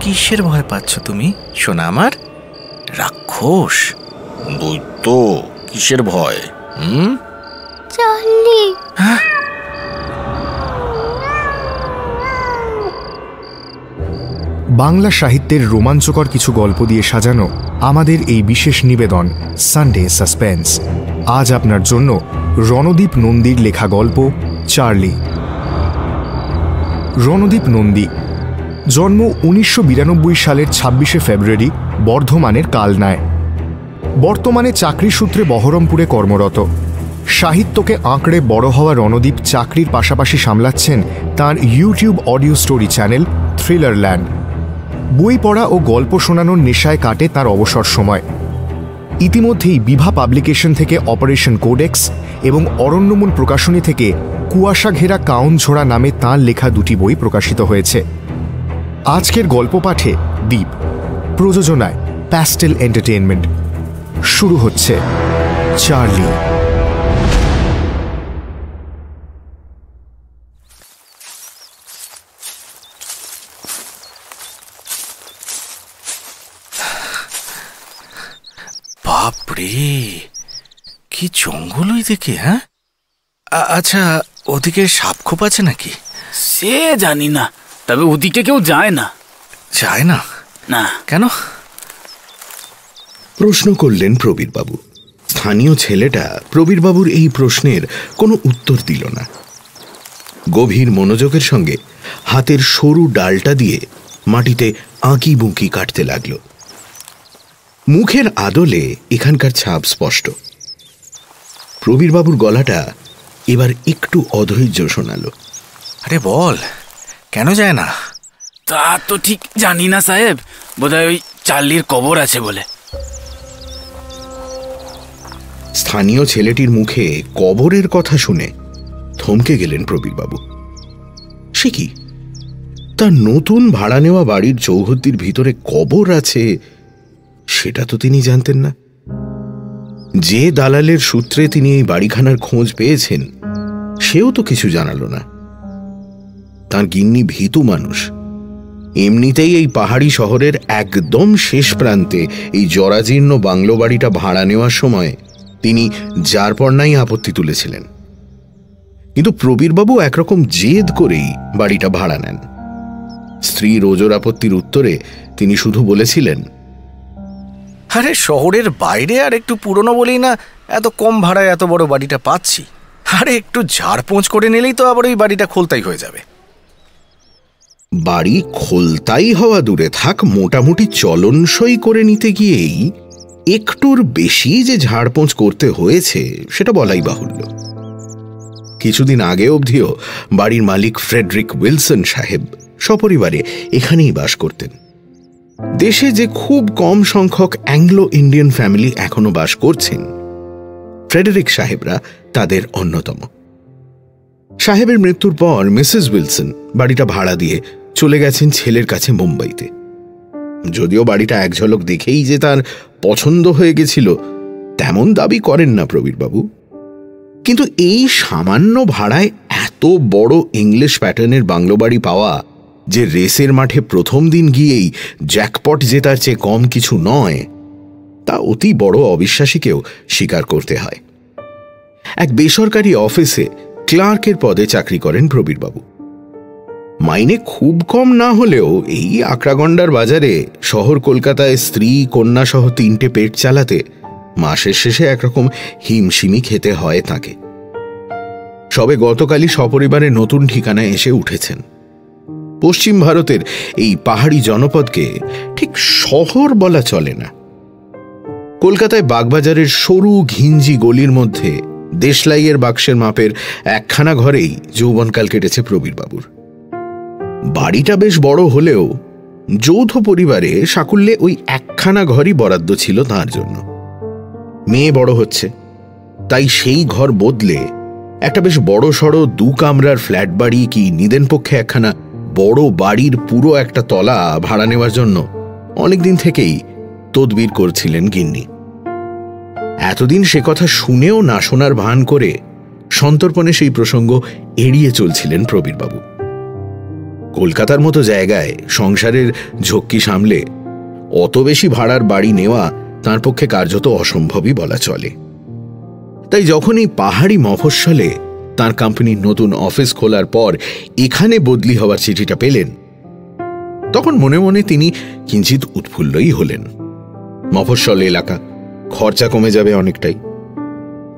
কিসের ভয় পাচ্ছ তুমি সোনা আমার? রাক্ষস? দৈত্য? কিসের ভয়? চার্লি। হ্যাঁ, বাংলা সাহিত্যের রোমাঞ্চকর কিছু গল্প দিয়ে সাজানো আমাদের এই বিশেষ নিবেদন সানডে সাসপেন্স। আজ আপনার জন্য রণদীপ নন্দীর লেখা গল্প চার্লি। রণদীপ নন্দী জন্ম 1992 সালের 26শে ফেব্রুয়ারি বর্ধমানের কালনায়। বর্তমানে চাকরি সূত্রে বহরমপুরে কর্মরত। সাহিত্যকে আঁকড়ে বড় হওয়া রণদীপ চাকরির পাশাপাশি সামলাচ্ছেন তাঁর ইউটিউব অডিও স্টোরি চ্যানেল থ্রিলারল্যান্ড। বই পড়া ও গল্প শোনানোর নেশায় কাটে তার অবসর সময়। ইতিমধ্যেই বিভা পাবলিকেশন থেকে অপারেশন কোডেক্স এবং অরণ্যমূল প্রকাশনী থেকে কুয়াশা ঘেরা কাউনঝোড়া নামে তাঁর লেখা দুটি বই প্রকাশিত হয়েছে। আজকের গল্প পাঠে দ্বীপ, প্রযোজনায় প্যাস্টেল এন্টারটেইনমেন্ট। শুরু হচ্ছে চার্লি। বাপরে, কি জঙ্গল ওই দিকে! হ্যাঁ, আচ্ছা, ওদিকে সাপখোপ আছে নাকি? সে জানি না, তবে ওদিকে কেউ যায় না। যায় না? না। কেন? প্রশ্ন করলেন প্রবীরবাবু। স্থানীয় ছেলেটা প্রবীরবাবুর এই প্রশ্নের কোনো উত্তর দিল না। গভীর মনোযোগের সঙ্গে হাতের সরু ডালটা দিয়ে মাটিতে আঁকি বুঁকি কাটতে লাগল। মুখের আদলে এখানকার ছাপ স্পষ্ট। প্রবীরবাবুর গলাটা এবার একটু অধৈর্য শোনালো। আরে বল, কেন যায় না? তা তো ঠিক জানি না সাহেব, বোধহয় ওই চার্লির কবর আছে বলে। স্থানীয় ছেলেটির মুখে কবরের কথা শুনে থমকে গেলেন প্রবীরবাবু। সে কি, তার নতুন ভাড়া নেওয়া বাড়ির চৌহদ্দির ভিতরে কবর আছে সেটা তো তিনি জানতেন না। যে দালালের সূত্রে তিনি এই বাড়িখানার খোঁজ পেয়েছেন সেও তো কিছু জানালো না। তার গিন্নি ভীতু মানুষ। এমনিতেই এই পাহাড়ি শহরের একদম শেষ প্রান্তে এই জরাজীর্ণ বাংলো বাড়িটা ভাড়া নেওয়ার সময় তিনি যার পর নাই আপত্তি তুলেছিলেন। কিন্তু প্রবীরবাবু একরকম জেদ করেই বাড়িটা ভাড়া নেন। স্ত্রীর ওজর আপত্তির উত্তরে তিনি শুধু বলেছিলেন, আরে শহরের বাইরে আর একটু পুরনো বলেই না এত কম ভাড়ায় এত বড় বাড়িটা পাচ্ছি। আরে একটু ঝাড়পোঁছ করে নিলেই তো আবার ওই বাড়িটা খোলতাই হয়ে যাবে। বাড়ি খোলতাই হওয়া দূরে থাক, মোটামুটি চলনসই করে নিতে গিয়েই একটুর বেশি যে ঝাড়পোঁছ করতে হয়েছে সেটা বলাই বাহুল্য। কিছুদিন আগে অবধিও বাড়ির মালিক ফ্রেডরিক উইলসন সাহেব সপরিবারে এখানেই বাস করতেন। দেশে যে খুব কম সংখ্যক অ্যাংলো ইন্ডিয়ান ফ্যামিলি এখনো বাস করছেন, ফ্রেডরিক সাহেবরা তাদের অন্যতম। সাহেবের মৃত্যুর পর মিসেস উইলসন বাড়িটা ভাড়া দিয়ে চলে গেছেন ছেলের কাছে মুম্বাইতে। যদিও বাড়িটা এক ঝলক দেখেই যে তার পছন্দ হয়ে গেছিল তেমন দাবি করেন না প্রবীরবাবু। কিন্তু এই সামান্য ভাড়ায় এত বড় ইংলিশ প্যাটার্নের বাংলো বাড়ি পাওয়া যে রেসের মাঠে প্রথম দিন গিয়েই জ্যাকপট জেতার চেয়ে কম কিছু নয়, তা অতি বড় অবিশ্বাসীকেও স্বীকার করতে হয়। এক বেসরকারি অফিসে ক্লার্কের পদে চাকরি করেন প্রবীরবাবু। মাইনে খুব কম না হলেও এই আকড়াগন্ডার বাজারে শহর কলকাতায় স্ত্রী কন্যা সহ 3টে পেট চালাতে মাসের শেষে একরকম হিমশিমি খেতে হয় তাকে। সবে গতকালই সপরিবারে নতুন ঠিকানায় এসে উঠেছেন। পশ্চিম ভারতের এই পাহাড়ি জনপদকে ঠিক শহর বলা চলে না। কলকাতায় বাগবাজারের সরু ঘিঞ্জি গলির মধ্যে দেশলাইয়ের বাক্সের মাপের একখানা ঘরেই যৌবনকাল কেটেছে প্রবীরবাবুর। বাড়িটা বেশ বড় হলেও যৌথ পরিবারে সাকুল্যে ওই একখানা ঘরই বরাদ্দ ছিল তার জন্য। মেয়ে বড় হচ্ছে, তাই সেই ঘর বদলে একটা বেশ বড় সড়ো 2 কামরার ফ্ল্যাট বাড়ি কি নিদেন পক্ষে একখানা বড় বাড়ির পুরো একটা তলা ভাড়া নেওয়ার জন্য অনেকদিন থেকেই তদবির করছিলেন গিন্নি। এতদিন সে কথা শুনেও না শোনার ভান করে সন্তর্পণে সেই প্রসঙ্গ এড়িয়ে চলছিলেন প্রবীরবাবু। কলকাতার মতো জায়গায় সংসারের ঝক্কি সামলে অত বেশি ভাড়ার বাড়ি নেওয়া তার পক্ষে কার্যত অসম্ভবই বলা চলে। তাই যখন এই পাহাড়ি মফস্বলে তার কোম্পানির নতুন অফিস খোলার পর এখানে বদলি হওয়ার চিঠিটা পেলেন, তখন মনে মনে তিনি কিঞ্চিত উৎফুল্লই হলেন। মফস্বল এলাকা, খরচা কমে যাবে অনেকটাই।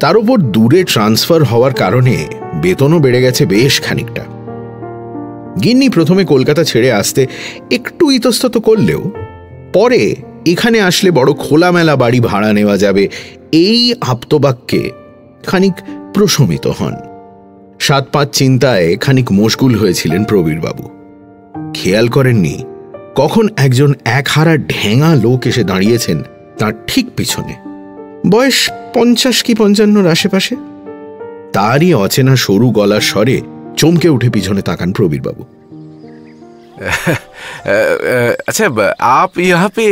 তার উপর দূরে ট্রান্সফার হওয়ার কারণে বেতনও বেড়ে গেছে বেশ খানিকটা। গিন্নি প্রথমে কলকাতা ছেড়ে আসতে একটু ইতস্তত করলেও পরে এখানে আসলে বড় খোলামেলা বাড়ি ভাড়া নেওয়া যাবে এই আপ্তবাক্যে খানিক প্রশমিত হন। 7-5 চিন্তায় খানিক মশগুল হয়েছিলেন প্রবীরবাবু। খেয়াল করেননি কখন একজন একহারা ঢেঙা লোক এসে দাঁড়িয়েছেন তার ঠিক পিছনে। বয়স 50 কি 55 আশেপাশে। তারই অচেনা সরু গলার স্বরে চমকে উঠে পিছনে তাকান প্রবীরবাবু। अच्छा, आप यहाँ पे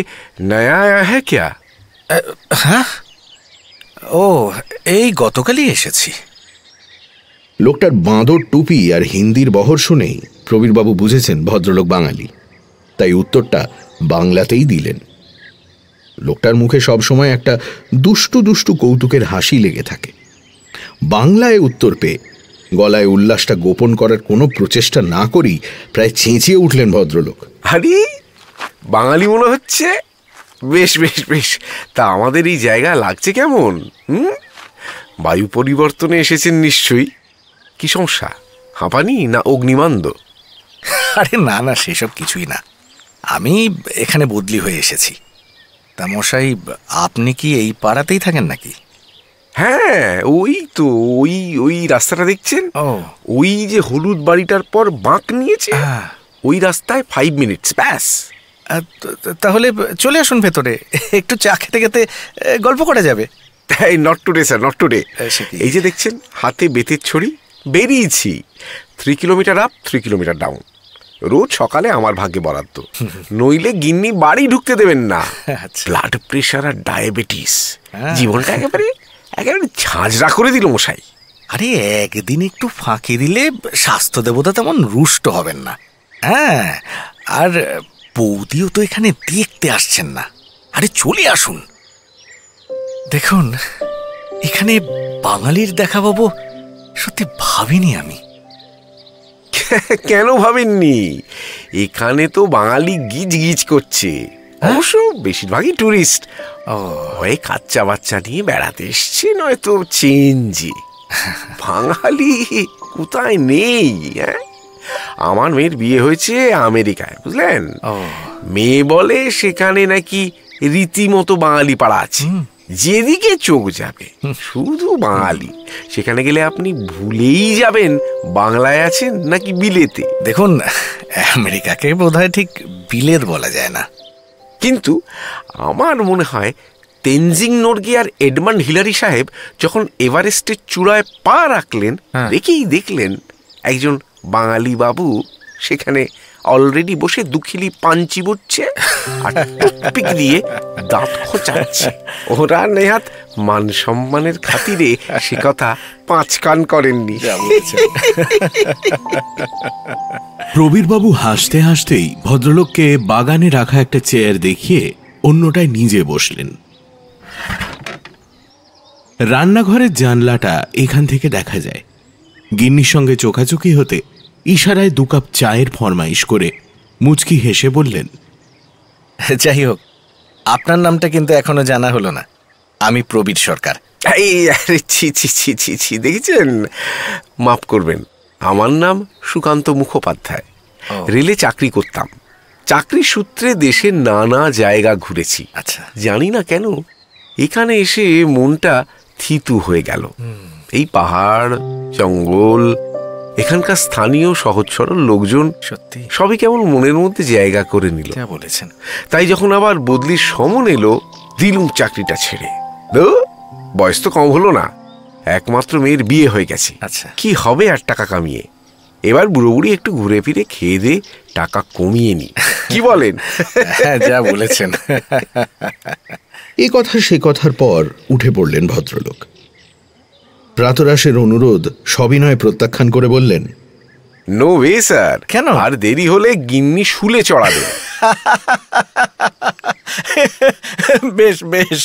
नया आया है क्या? হ্যাঁ, ও এই গতকালই এসেছি। লোকটার বাঁদর টুপি আর হিন্দির বহর শুনেই প্রবীরবাবু বুঝেছেন ভদ্রলোক বাঙালি, তাই উত্তরটা বাংলাতেই দিলেন। লোকটার মুখে সবসময় একটা দুষ্টু দুষ্টু কৌতুকের হাসি লেগে থাকে। বাংলায় উত্তর পেয়ে গলায় উল্লাসটা গোপন করার কোনো প্রচেষ্টা না করেই প্রায় চেঁচিয়ে উঠলেন ভদ্রলোক। আরে, বাঙালি মনে হচ্ছে। বেশ বেশ বেশ, তা আমাদের এই জায়গা লাগছে কেমন? বায়ু পরিবর্তনে এসেছেন নিশ্চয়ই। কি সমস্যা, হাঁপানি না অগ্নিমান্দ? আরে না না, সেসব কিছুই না। আমি এখানে বদলি হয়ে এসেছি। তা মশাই, আপনি কি এই পাড়াতেই থাকেন নাকি? হ্যাঁ, ওই তো ওই ওই রাস্তাটা দেখছেন, ওই যে হলুদ বাড়িটার পর বাঁক নিয়েছে, ওই রাস্তায় 5 মিনিটস ব্যাস। তাহলে চলে আসুন ভেতরে, একটু চা খেতে খেতে গল্প করা যাবে। Not today sir, not today. এই যে দেখছেন হাতে বেতের ছড়ি, বেরিয়েছি। 3 কিলোমিটার আপ, 3 কিলোমিটার ডাউন। রোজ সকালে আমার ভাগ্যে বরাদ্দ, নইলে গিন্নি বাড়ি ঢুকতে দেবেন না। ব্লাড প্রেশার আর ডায়াবেটিস জীবনটা একেবারে ঝাঁঝরা করে দিল মশাই। আরে একদিন একটু ফাঁকি দিলে স্বাস্থ্য দেবতা তেমন রুষ্ট হবেন না। হ্যাঁ, আর বৌদিও তো এখানে দেখতে আসছেন না। আরে চলে আসুন। দেখুন, এখানে বাঙালির দেখা পাবো সত্যি ভাবিনি আমি। কেন ভাবেননি? এখানে তো বাঙালি গিজ গিজ করছে। অবশ্য বেশিরভাগই টুরিস্ট, হয় কাচ্চা বাচ্চা নিয়ে বেড়াতে এসছে, নয়তো চেঞ্জি। বাঙালি কোথায় নেই? আমার মেয়ের বিয়ে হয়েছে আমেরিকায়, বুঝলেন। মেয়ে বলে সেখানে নাকি রীতিমতো বাঙালি পাড়া আছে, যেদিকে চোখ যাবে শুধু বাঙালি। সেখানে গেলে আপনি ভুলেই যাবেন বাংলায় আছেন নাকি বিলেতে। দেখুন, আমেরিকাকে বোধহয় ঠিক বিলেত বলা যায় না, কিন্তু আমার মনে হয় তেনজিং নোরগে আর এডমান্ড হিলারি সাহেব যখন এভারেস্টের চূড়ায় পা রাখলেন, দেখলেন একজন বাঙালি বাবু সেখানে অলরেডি বসে দুখিলি পান চিবুচ্ছে আর টুথপিক দিয়ে দাঁত খোঁচাচ্ছে। ওরা নেহাত মান সম্মানের খাতিরে সে কথা 5 কান করেননি। প্রবীরবাবু হাসতে হাসতেই ভদ্রলোককে বাগানে রাখা একটা চেয়ার দেখিয়ে অন্যটায় নিজে বসলেন। রান্নাঘরের জানলাটা এখান থেকে দেখা যায়। গিন্নির সঙ্গে চোখাচোখি হতে ইশারায় 2 কাপ চায়ের ফরমাইশ করে মুচকি হেসে বললেন, যাই হোক, আপনার নামটা কিন্তু এখনো জানা হলো না। আমি প্রবীর সরকার। ছি, দেখেছেন? মাফ করবেন, আমার নাম সুকান্ত মুখোপাধ্যায়। রেলে চাকরি করতাম। চাকরির সূত্রে দেশের নানা জায়গা ঘুরেছি। আচ্ছা, জানি না কেন এখানে এসে মনটা থিতু হয়ে গেল। এই পাহাড়, জঙ্গল, এখানকার স্থানীয় সহজ সরল লোকজন সত্যি সবই কেমন মনের মধ্যে জায়গা করে নিল। বলেছেন। তাই যখন আবার বদলির সমন এলো, দিলুম চাকরিটা ছেড়ে। বয়স তো কম হলো না, একমাত্র মেয়ের বিয়ে হয়ে গেছে। আচ্ছা, কি হবে আর টাকা কামিয়ে? এবার বুড়ো বুড়ি একটু ঘুরে ফিরে খেয়ে দে টাকা কমিয়ে নি, কি বলেন? যা বলেছেন। এ কথা সে কথার পর উঠে পড়লেন ভদ্রলোক। প্রাতরাশের অনুরোধ সবিনয়ে প্রত্যাখ্যান করে বললেন, নো ওয়ে স্যার। কেন? আর দেরি হলে গিন্নি শুলে চড়াবে। বেশ বেশ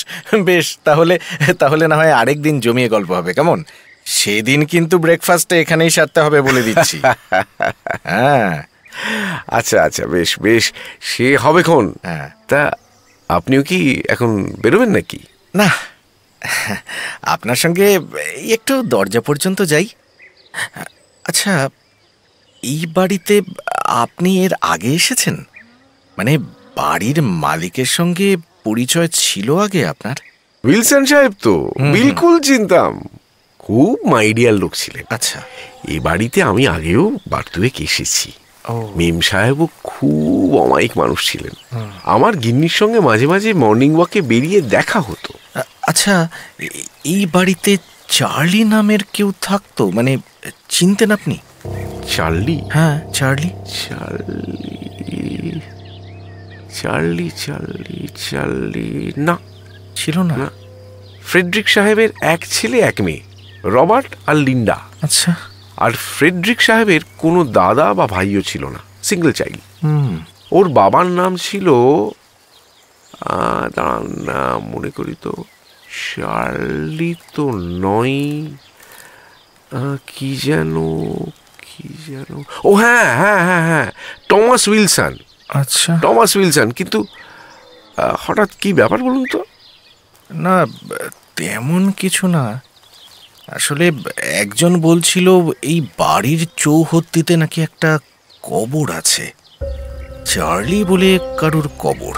বেশ, তাহলে তাহলে না হয় আরেক দিন জমিয়ে গল্প হবে, কেমন? সেদিন কিন্তু ব্রেকফাস্টে এখানেই সারতে হবে বলে দিচ্ছি। হ্যাঁ আচ্ছা আচ্ছা, বেশ বেশ, সে হবে খন। হ্যাঁ। তা আপনিও কি এখন বেরোবেন নাকি? না, আপনার সঙ্গে একটু দরজা পর্যন্ত যাই। আচ্ছা, এই বাড়িতে আপনি এর আগে এসেছেন? মানে বাড়ির মালিকের সঙ্গে পরিচয় ছিল আগে আপনার? উইলসন সাহেব তো বিলকুল চিনতাম, খুব মাইডিয়ার লোক ছিলেন। আচ্ছা। এ বাড়িতে আমি আগেও বারদুয়েক এসেছি। ও। মেম সাহেবও খুব অমায়িক মানুষ ছিলেন। আমার গিন্নির সঙ্গে মাঝে মাঝে মর্নিং ওয়াকে বেরিয়ে দেখা হতো। আচ্ছা, এই বাড়িতে চার্লি নামের কেউ থাকতো? মানে চিনতেন আপনি? চার্লি? হ্যাঁ, Charlie. Charlie Charlie Charlie Charlie না, ছিল না? না। ফ্রেডরিক সাহেবের এক ছেলে এক মেয়ে, রবার্ট আর লিন্ডা। আচ্ছা। আর ফ্রেডরিক সাহেবের কোনো দাদা বা ভাইও ছিল না, সিঙ্গেল চাইল্ড। হুম। ওর বাবার নাম ছিল, দাঁড়ান না মনে করি তো, চার্লি তো নয়, কি যেন, ও হ্যাঁ হ্যাঁ হ্যাঁ হ্যাঁ, টমাস উইলসন। আচ্ছা। Thomas Wilson. কিন্তু হঠাৎ কি ব্যাপার বলুন তো? না, তেমন কিছু না। আসলে একজন বলছিল এই বাড়ির চৌহদ্দিতে নাকি একটা কবর আছে, চার্লি বলে কারুর কবর।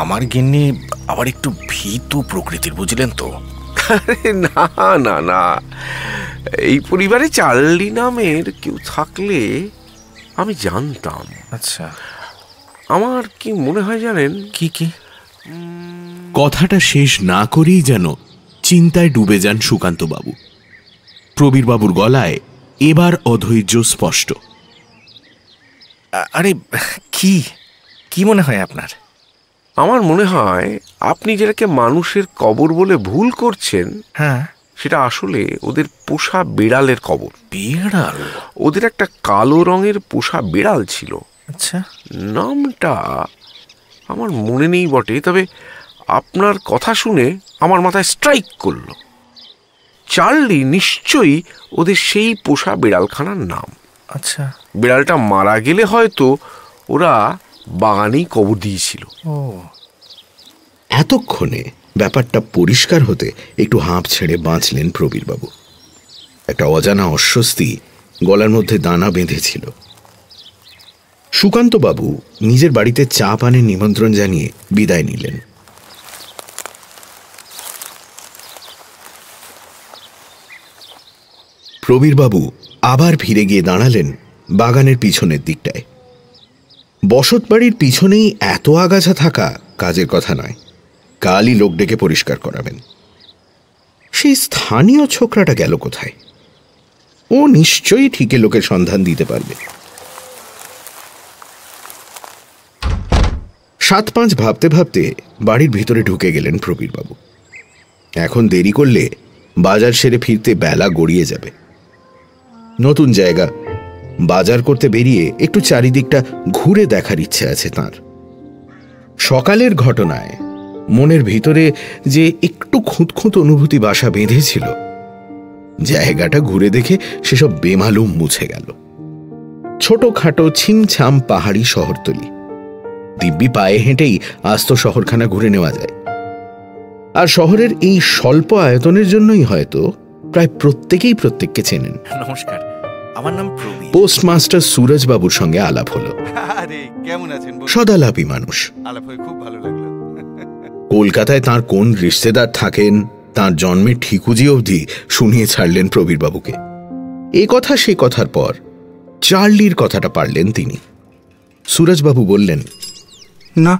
আমার গিন্নি আবার একটু ভীতু প্রকৃতির, বুঝলেন তো। আরে না না না, এই পরিবারে চার্লি নামের কেউ থাকলে আমি জানতাম। আচ্ছা। আমার কি মনে হয় জানেন? কি কি? কথাটা শেষ না করেই যেন চিন্তায় ডুবে যান সুকান্তবাবু। প্রবীরবাবুর গলায় এবার অধৈর্য স্পষ্ট। আরে কি কি মনে হয় আপনার? আমার মনে হয় আপনি যেটাকে মানুষের কবর বলে ভুল করছেন, হ্যাঁ, সেটা আসলে ওদের পোষা বিড়ালের কবর। বিড়াল? ওদের একটা কালো রঙের পোষা বিড়াল ছিল। আচ্ছা। নামটা আমার মনে নেই বটে, তবে আপনার কথা শুনে আমার মাথায় স্ট্রাইক করলো, চার্লি নিশ্চয়ই ওদের সেই পোষা বিড়ালখানার নাম। আচ্ছা। বিড়ালটা মারা গেলে হয়তো ওরা বাগানেই কবর দিয়েছিল। ও। এতক্ষণে ব্যাপারটা পরিষ্কার হতে একটু হাঁপ ছেড়ে বাঁচলেন প্রবীরবাবু। একটা অজানা অস্বস্তি গলার মধ্যে দানা বেঁধেছিল। সুকান্তবাবু নিজের বাড়িতে চা পানের নিমন্ত্রণ জানিয়ে বিদায় নিলেন। প্রবীরবাবু আবার ফিরে গিয়ে দাঁড়ালেন বাগানের পিছনের দিকটায়। বসত বাড়ির পিছনেই এত আগাছা থাকা কাজের কথা নয়, কালই লোক ডেকে পরিষ্কার করাবেন। সেই স্থানীয় ছোকরাটা গেল কোথায়? ও নিশ্চয়ই ঠিকই লোকের সন্ধান দিতে পারবে। 7-5 ভাবতে ভাবতে বাড়ির ভিতরে ঢুকে গেলেন প্রবীরবাবু। এখন দেরি করলে বাজার সেরে ফিরতে বেলা গড়িয়ে যাবে। নতুন জায়গা, বাজার করতে বেরিয়ে একটু চারিদিকটা ঘুরে দেখার ইচ্ছে আছে তাঁর। সকালের ঘটনায় মনের ভিতরে যে একটু খুঁতখুঁত অনুভূতি বাসা বেঁধেছিল, জায়গাটা ঘুরে দেখে সেসব বেমালুম মুছে গেল। ছোটখাটো ছিমছাম পাহাড়ি শহরতলি, দিব্যি পায়ে হেঁটেই আস্ত শহরখানা ঘুরে নেওয়া যায়। আর শহরের এই স্বল্প আয়তনের জন্যই হয়তো প্রায় প্রত্যেকেই প্রত্যেককে চেনেন। নমস্কার, আমার নাম প্রবীর। পোস্টমাস্টার সুরজবাবুর সঙ্গে আলাপ হলো। আরে কেমন আছেন? সদালাপী মানুষ। আলাপ হয়ে খুব ভালো লাগলো। কলকাতায় তার কোন রিশতেদার থাকেন তার জন্মের ঠিকুজি অবধি শুনিয়ে ছাড়লেন প্রবীরবাবুকে। এ কথা সে কথার পর চার্লির কথাটা পারলেন তিনি। সুরজবাবু বললেন, না,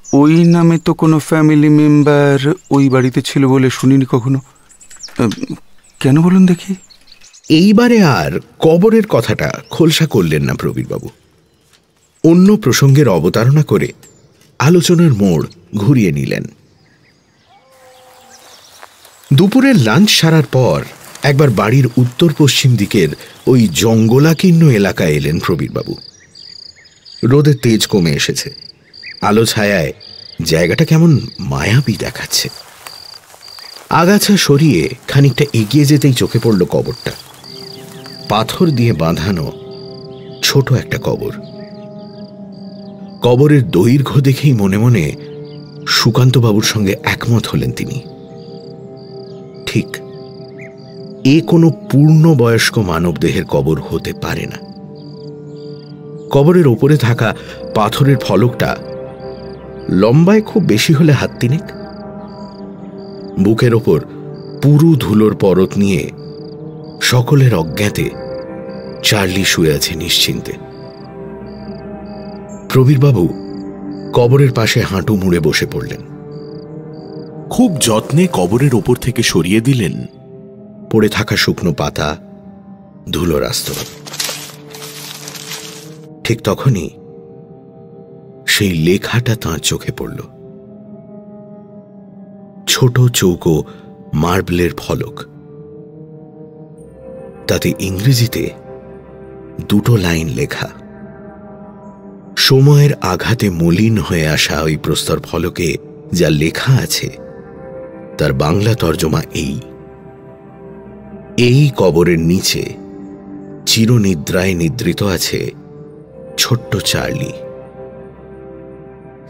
ওই নামে তো কোনো ফ্যামিলি মেম্বার ওই বাড়িতে ছিল বলে শুনিনি কখনো। কেন বলুন দেখি? এইবারে আর কবরের কথাটা খোলসা করলেন না প্রবীরবাবু। অন্য প্রসঙ্গের অবতারণা করে আলোচনার মোড় ঘুরিয়ে নিলেন। দুপুরের লাঞ্চ সারার পর একবার বাড়ির উত্তর পশ্চিম দিকের ওই জঙ্গলাকীর্ণ এলাকায় এলেন প্রবীরবাবু। রোদের তেজ কমে এসেছে, আলো ছায়ায় জায়গাটা কেমন মায়াবী দেখাচ্ছে। আগাছা সরিয়ে খানিকটা এগিয়ে যেতেই চোখে পড়ল কবরটা। পাথর দিয়ে বাঁধানো ছোট একটা কবর। কবরের দৈর্ঘ্য দেখেই মনে মনে সুকান্তবাবুর সঙ্গে একমত হলেন তিনি। ঠিক, এ কোনো পূর্ণবয়স্ক মানবদেহের কবর হতে পারে না। কবরের ওপরে থাকা পাথরের ফলকটা লম্বায় খুব বেশি হলে হাত তিনেক। বুকের ওপর পুরু ধুলোর পরত নিয়ে সকলের অজ্ঞাতে চার্লি শুয়ে আছে নিশ্চিন্তে। প্রবীরবাবু কবরের পাশে হাঁটু মুড়ে বসে পড়লেন। খুব যত্নে কবরের ওপর থেকে সরিয়ে দিলেন পড়ে থাকা শুকনো পাতা, ধুলোর আস্তরণ। ঠিক তখনই সেই লেখাটা তাঁর চোখে পড়ল। ছোট চৌকো মার্বেলের ফলক, তাতে ইংরেজিতে দুটো লাইন লেখা। সময়ের আঘাতে মলিন হয়ে আসা ওই প্রস্তর ফলকে যা লেখা আছে তার বাংলা তর্জমা এই কবরের নিচে চিরনিদ্রায় নিদ্রিত আছে ছোট্ট চার্লি,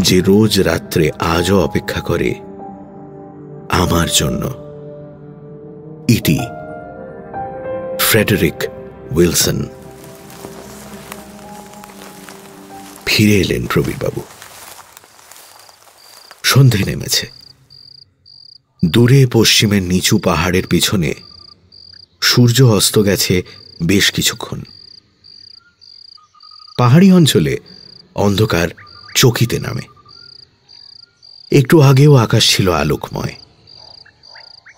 যে রোজ রাত্রে আজও অপেক্ষা করে আমার জন্য। ইটি ফ্রেডেরিক উইলসন। ফিরে এলেন প্রবীরবাবু। সন্ধে নেমেছে। দূরে পশ্চিমের নিচু পাহাড়ের পিছনে সূর্য অস্ত গেছে বেশ কিছুক্ষণ। পাহাড়ি অঞ্চলে অন্ধকার চকিতে নামে। একটু আগেও আকাশ ছিল আলোকময়।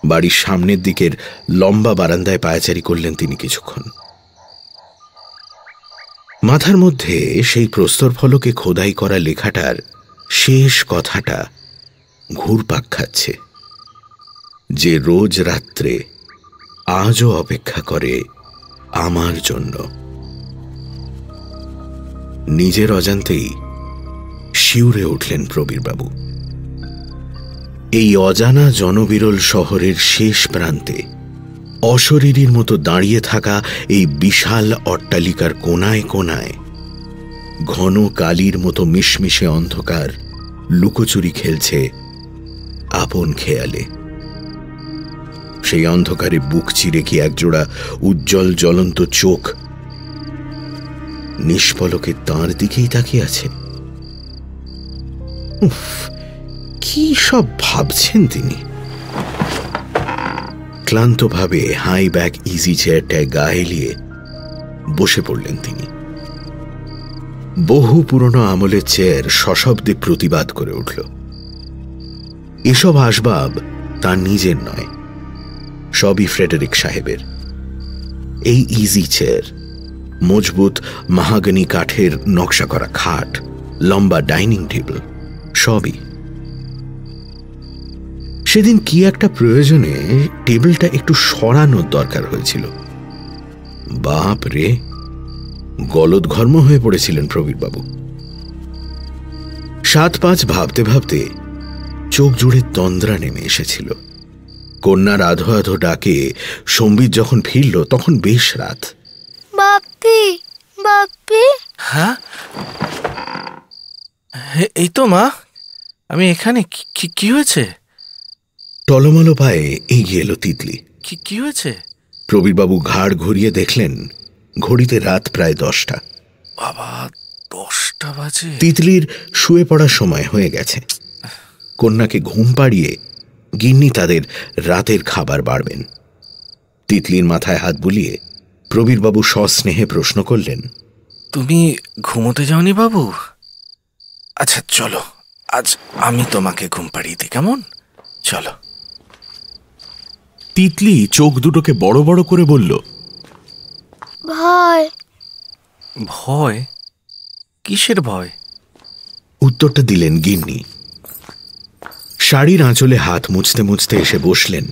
বাড়ির সামনের দিকের লম্বা বারান্দায় পায়চারি করলেন তিনি কিছুক্ষণ। মাথার মধ্যে সেই প্রস্তর ফলকে খোদাই করা লেখাটার শেষ কথাটা ঘুরপাক খাচ্ছে, যে রোজ রাত্রে আজও অপেক্ষা করে আমার জন্য। নিজের অজান্তেই শিউরে উঠলেন প্রবীরবাবু। এই অজানা জনবিরল শহরের শেষ প্রান্তে অশরীরীর মতো দাঁড়িয়ে থাকা এই বিশাল অট্টালিকার কোনায় কোনায় ঘন কালির মতো মিশমিশে অন্ধকার লুকোচুরি খেলছে আপন খেয়ালে। সেই অন্ধকারে বুক চিরে কি একজোড়া উজ্জ্বল জ্বলন্ত চোখ নিষ্পলকে তাঁর দিকেই তাকিয়ে আছে। উফ, কি সব ভাবছেন তিনি। ক্লান্তভাবে হাই ব্যাক ইজি চেয়ারটায় গা এলিয়ে বসে পড়লেন তিনি। বহু পুরনো আমলের চেয়ার সশব্দে প্রতিবাদ করে উঠল। এসব আসবাব তার নিজের নয়, সবই ফ্রেডেরিক সাহেবের। এই ইজি চেয়ার, মজবুত মাহাগনি কাঠের নকশা করা খাট, লম্বা ডাইনিং টেবিল, সবই। সেদিন কি একটা প্রয়োজনে টেবিলটা একটু সরানোর দরকার হয়েছিল। বাপ রে, গলদঘর্ম হয়ে পড়েছিলেন প্রবীরবাবু। 7-5 ভাবতে ভাবতে চোখ জুড়ে তন্দ্রা নেমে এসেছিল। কন্যার আধো আধো ডাকে সম্বিত যখন ফিরল তখন বেশ রাত। বাপ্পি, বাপ্পি। হ্যাঁ, এই তো মা, আমি এখানে। কি হয়েছে? টলমলো পায়ে এগিয়ে এলো তিতলি। কি হয়েছে? প্রবীরবাবু ঘাড় ঘুরিয়ে দেখলেন ঘড়িতে রাত প্রায় 10টা। বাবা, 10টা বাজে। তিতলির শুয়ে পড়ার সময় হয়ে গেছে। কন্যাকে ঘুম পাড়িয়ে গিন্নি তাদের রাতের খাবার বাড়বেন। তিতলির মাথায় হাত বুলিয়ে প্রবীরবাবু সস্নেহে প্রশ্ন করলেন, তুমি ঘুমোতে যাওনি বাবু? আচ্ছা চলো, আজ আমি তোমাকে ঘুম পাড়িয়ে দিই, কেমন? চলো। তিতলি চোখ দুটোকে বড় বড় করে বলল, ভয়। ভয়? কিসের ভয়? উত্তরটা দিলেন গিন্নি। শাড়ির আঁচলে হাত মুছতে মুছতে এসে বসলেন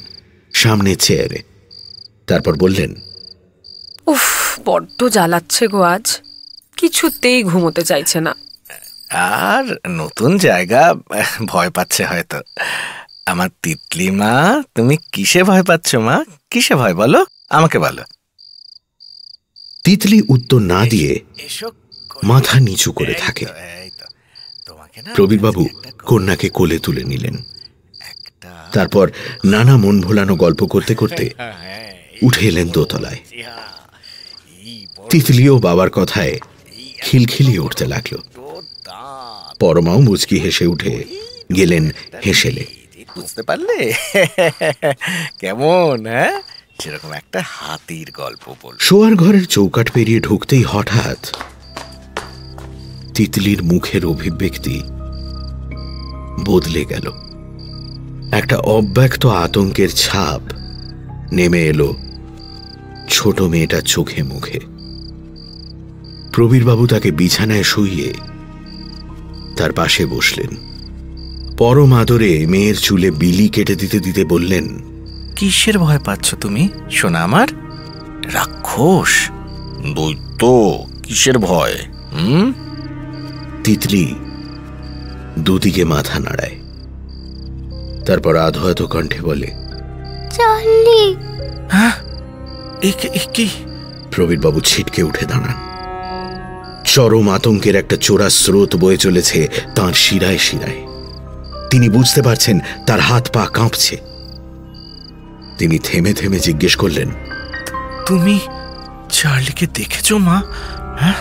সামনে চেয়ারে। তারপর বললেন, উফ, বড্ড জ্বালাচ্ছে গো আজ, কিছুতেই ঘুমোতে চাইছে না। আর নতুন জায়গা, ভয় পাচ্ছে হয়তো। আমার তিতলি মা, তুমি কিসে ভয় পাচ্ছ মা? কিসে ভয় বলো, আমাকে বলো। তিতলি উত্তর না দিয়ে মাথা নিচু করে থাকে। প্রবীরবাবু কন্যাকে কোলে তুলে নিলেন। তারপর নানা মন ভোলানো গল্প করতে করতে উঠে এলেন দোতলায়। তিতলিও বাবার কথায় খিলখিলিয়ে উঠতে লাগলো। পরমাও মুচকি হেসে উঠে গেলেন হেসেলে। বুঝতে পারলে কেমন? হ্যাঁ, সেরকম একটা হাতির গল্প বল। শোয়ার ঘরের চৌকাঠ পেরিয়ে ঢুকতেই হঠাৎ তিতলির মুখের অভিব্যক্তি বদলে গেল। একটা অব্যক্ত আতঙ্কের ছাপ নেমে এলো ছোট মেয়েটার চোখে মুখে। প্রবীরবাবু তাকে বিছানায় শুইয়ে তার পাশে বসলেন। পরম আদরে মেয়ের চুলে বিলি কেটে দিতে দিতে বললেন, কিসের ভয় পাচ্ছ তুমি সোনা আমার? রাক্ষস, দৈত্য, কিসের ভয়? তিতলি দুদিকে মাথা নাড়ায়, তারপর আধো আধো কণ্ঠে বলে, চার্লি। হ্যাঁ, কি? প্রবীরবাবু ছিটকে উঠে দাঁড়ান। চরম আতঙ্কের একটা চোরা স্রোত বয়ে চলেছে তাঁর শিরায় শিরায়। তিনি বুঝতে পারছেন তার হাত পা কাঁপছে। তিনি থেমে থেমে জিজ্ঞেস করলেন, তুমি চার্লিকে দেখেছ মা? হ্যাঁ।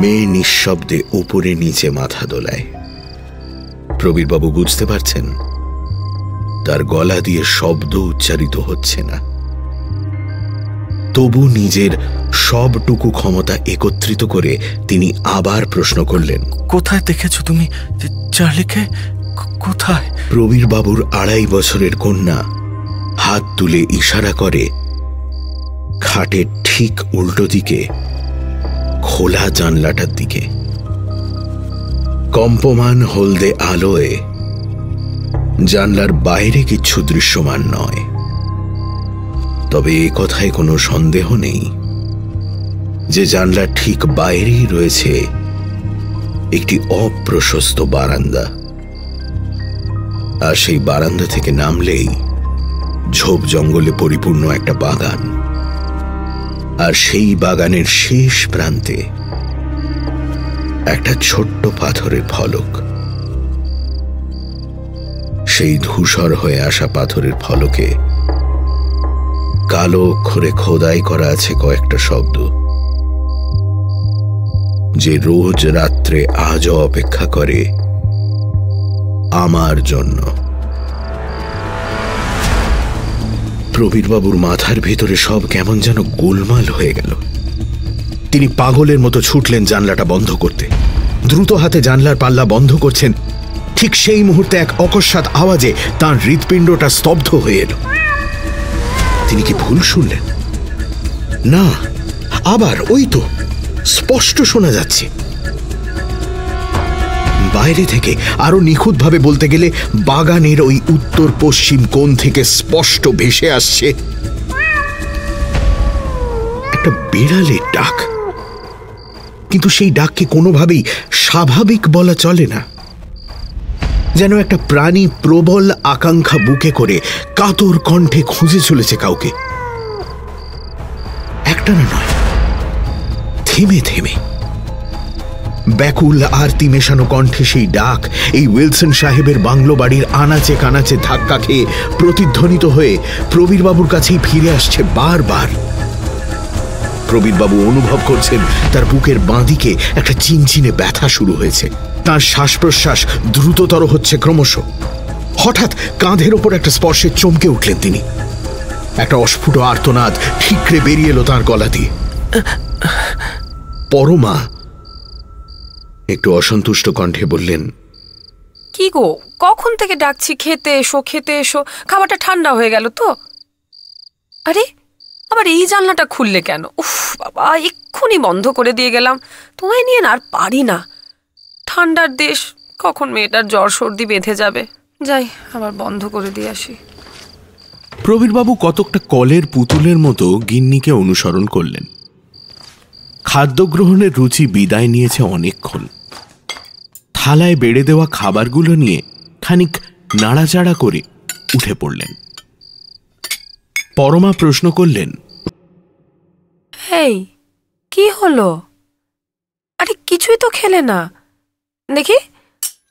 মেয়ে নিঃশব্দে উপরে নিচে মাথা দোলায়। প্রবীরবাবু বুঝতে পারছেন তার গলা দিয়ে শব্দ উচ্চারিত হচ্ছে না। তবু নিজের সবটুকু ক্ষমতা একত্রিত করে তিনি আবার প্রশ্ন করলেন, কোথায় দেখেছ তুমি চার্লিকে? কোথায়? প্রবীরবাবুর 2.5 বছরের কন্যা হাত তুলে ইশারা করে খাটের ঠিক উল্টো দিকে খোলা জানলাটার দিকে। কম্পমান হলদে আলোয় জানলার বাইরে কিচ্ছু দৃশ্যমান নয়, তবে এ কথায় কোনো সন্দেহ নেই যে জানলার ঠিক বাইরেই রয়েছে একটি অপ্রশস্ত বারান্দা। আর সেই বারান্দা থেকে নামলেই ঝোপ জঙ্গলে পরিপূর্ণ একটা বাগান, আর সেই বাগানের শেষ প্রান্তে একটা ছোট্ট পাথরের ফলক। সেই ধূসর হয়ে আসা পাথরের ফলকে কালো অক্ষরে খোদাই করা আছে কয়েকটা শব্দ, যে রোজ রাত্রে আজও অপেক্ষা করে আমার জন্য। প্রবীরবাবুর মাথার ভেতরে সব কেমন যেন গোলমাল হয়ে গেল। তিনি পাগলের মতো ছুটলেন জানলাটা বন্ধ করতে। দ্রুত হাতে জানলার পাল্লা বন্ধ করছেন, ঠিক সেই মুহূর্তে এক অকস্মাৎ আওয়াজে তাঁর হৃৎপিণ্ডটা স্তব্ধ হয়ে এলো। তিনি কি ভুল শুনলেন? না, আবার ওই তো স্পষ্ট শোনা যাচ্ছে। বাইরে থেকে আরো নিখুঁতভাবে বলতে গেলে বাগানের ওই উত্তর পশ্চিম কোণ থেকে স্পষ্ট ভেসে আসছে একটা বিড়ালের ডাক। কিন্তু সেই ডাককে কোনোভাবেই স্বাভাবিক বলা চলে না। যেন একটা প্রাণী প্রবল আকাঙ্ক্ষা বুকে করে কাতর কণ্ঠে খুঁজে চলেছে কাউকে। একটানা নয়, থেমে থেমে ব্যাকুল আরতি মেশানো কণ্ঠে সেই ডাক এই উইলসন সাহেবের বাংলো বাড়ির আনাচে কানাচে ধাক্কা খেয়ে প্রতিধ্বনিত হয়ে প্রবীরবাবুর কাছেই ফিরে আসছে বারবার। প্রবীরবাবু অনুভব করছেন তার বুকের বাঁদিকে একটা চিনচিনে ব্যথা শুরু হয়েছে। তার শ্বাস প্রশ্বাস দ্রুততর হচ্ছে ক্রমশ। হঠাৎ কাঁধের ওপর একটা স্পর্শে চমকে উঠলেন তিনি। একটা অস্ফুট আর্তনাদ ঠিকরে বেরিয়ে এলো তাঁর গলা দিয়ে। পরমা একটু অসন্তুষ্ট কণ্ঠে বললেন, কি গো, কখন থেকে ডাকছি খেতে এসো খেতে এসো, খাবারটা ঠান্ডা হয়ে গেল তো। আরে আবার এই জানলাটা খুললে কেন? উফ বাবা, এক্ষুনি বন্ধ করে দিয়ে গেলাম। তোমায় নিয়ে না আর পারি না। ঠান্ডার দেশ, কখন মেয়েটার জ্বর সর্দি বেঁধে যাবে। যাই, আবার বন্ধ করে দিয়ে আসি। প্রবীরবাবু কতকটা কলের পুতুলের মতো গিন্নিকে অনুসরণ করলেন। খাদ্য গ্রহণের রুচি বিদায় নিয়েছে অনেকক্ষণ। থালায় বেড়ে দেওয়া খাবারগুলো নিয়ে খানিক নাড়াচাড়া করে উঠে পড়লেন। পরমা প্রশ্ন করলেন, এই কি হলো? আরে কিছুই তো খেলে না দেখি।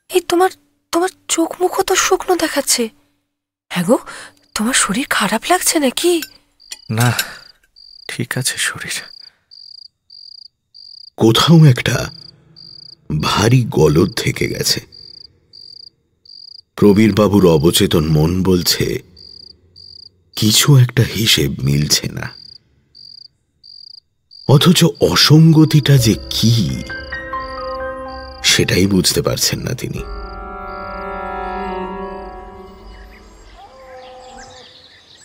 এই তোমার তোমার চোখ মুখও তো শুকনো দেখাচ্ছে। হ্যাঁ গো, তোমার শরীর খারাপ লাগছে নাকি? না, ঠিক আছে শরীর। কোথাও একটা ভারী গলদ থেকে গেছে। প্রবীরবাবুর অবচেতন মন বলছে কিছু একটা হিসেব মিলছে না, অথচ অসঙ্গতিটা যে কি সেটাই বুঝতে পারছেন না তিনি।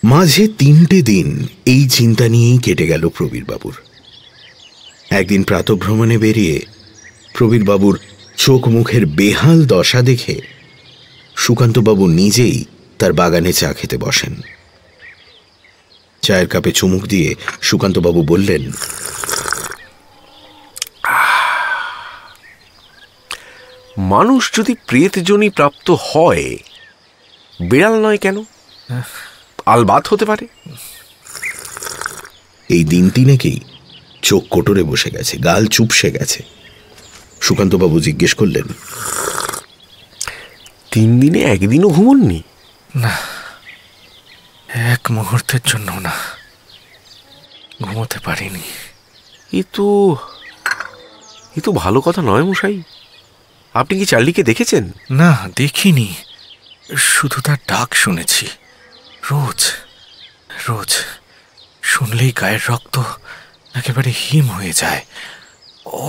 মাঝে 3টে দিন এই চিন্তা নিয়েই কেটে গেল প্রবীরবাবুর। একদিন প্রাতঃভ্রমণে বেরিয়ে প্রবীরবাবুর চোখ মুখের বেহাল দশা দেখে সুকান্তবাবু নিজেই তার বাগানে চা খেতে বসেন। চায়ের কাপে চুমুক দিয়ে সুকান্তবাবু বললেন, মানুষ যদি প্রেতজনী প্রাপ্ত হয়, বিড়াল নয় কেন? আলবাত হতে পারে। এই দিন 3 চোখ কোটরে বসে গেছে, গাল চুপসে গেছে। সুকান্তবাবু জিজ্ঞেস করলেন, 3 দিনে একদিনও ঘুমননি? না, এক মুহূর্তের জন্য না, ঘুমোতে পারিনি। এ তো ভালো কথা নয় মশাই। আপনি কি চার্লিকে দেখেছেন? না, দেখিনি, শুধু তার ডাক শুনেছি। রোজ রোজ শুনলেই গায়ের রক্ত একেবারে হিম হয়ে যায়।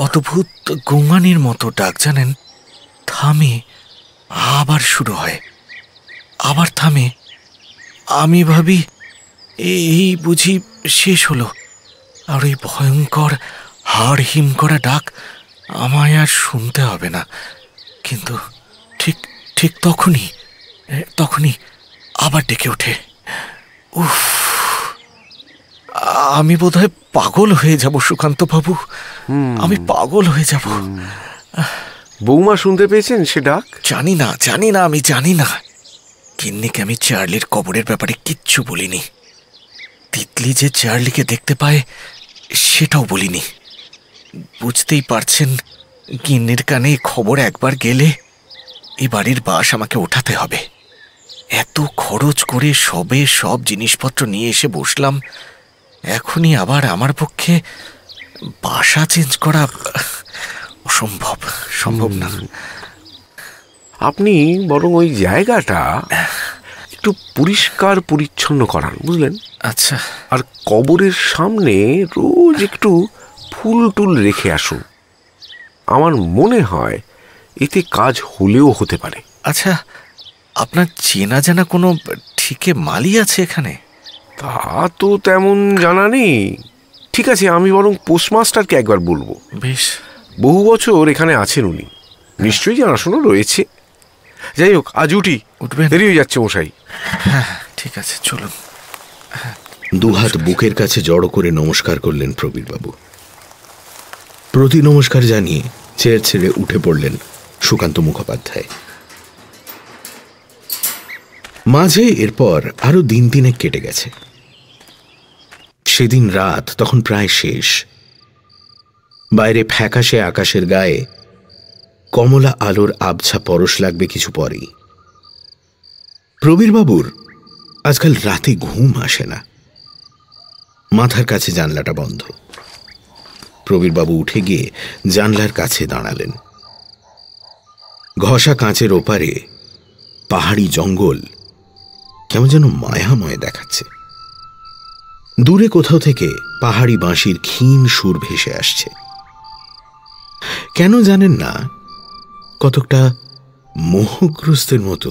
অদ্ভুত গোঙানির মতো ডাক, জানেন, থামে আবার শুরু হয়, আবার থামে। আমি ভাবি এই বুঝি শেষ হলো, আর ওই ভয়ঙ্কর হাড় হিম করা ডাক আমায় আর শুনতে হবে না। কিন্তু ঠিক ঠিক তখনই আবার ডেকে ওঠে। উফ, আমি বোধহয় পাগল হয়ে যাব সুকান্তবাবু, আমি পাগল হয়ে যাব। বৌমা শুনতে পেয়েছেন সে ডাক? জানি না, আমি জানি না। গিন্নিকে আমি চার্লির কবরের ব্যাপারে কিচ্ছু বলিনি। তিতলি যে চার্লিকে দেখতে পায় সেটাও বলিনি। বুঝতেই পারছেন, গিন্নির কানে খবর একবার গেলে এই বাড়ির বাস আমাকে ওঠাতে হবে। এত খরচ করে সব জিনিসপত্র নিয়ে এসে বসলাম, এখনই আবার আমার পক্ষে বাসা চেঞ্জ করা সম্ভব না। আপনি বরং ওই জায়গাটা একটু পরিষ্কার পরিচ্ছন্ন করান, বুঝলেন? আচ্ছা। আর কবরের সামনে রোজ একটু ফুল টুল রেখে আসুন। আমার মনে হয় এতে কাজ হলেও হতে পারে। আচ্ছা, আপনার চেনা জানা কোনো ঠিকে মালি আছে এখানে? তা তো তেমন জানা নেই। ঠিক আছে, আমি বরং পোস্টমাস্টারকে একবার বলবো। বেশ। বহু বছর এখানে আছেন উনি, নিশ্চয়ই জানাশোনা রয়েছে। যাই হোক, আজ উঠবেন? দেরি হয়ে যাচ্ছে মশাই। হ্যাঁ, ঠিক আছে, চলুন। দুহাত বুকের কাছে জড়ো করে নমস্কার করলেন প্রবীরবাবু। প্রতি নমস্কার জানিয়ে চেয়ার ছেড়ে উঠে পড়লেন সুকান্ত মুখোপাধ্যায়। মাঝে এরপর আরো দিন 3 কেটে গেছে। সেদিন রাত তখন প্রায় শেষ। বাইরে ফ্যাকাশে আকাশের গায়ে কমলা আলোর আবছা পরশ লাগবে কিছু পরেই। প্রবীরবাবুর আজকাল রাতে ঘুম আসে না। মাথার কাছে জানলাটা বন্ধ। প্রবীরবাবু উঠে গিয়ে জানলার কাছে দাঁড়ালেন। ঘষা কাঁচের ওপারে পাহাড়ি জঙ্গল কেমন যেন মায়াময় দেখাচ্ছে। দূরে কোথাও থেকে পাহাড়ি বাঁশির ক্ষীণ সুর ভেসে আসছে। কেন জানেন না, কতকটা মোহগ্রস্তের মতো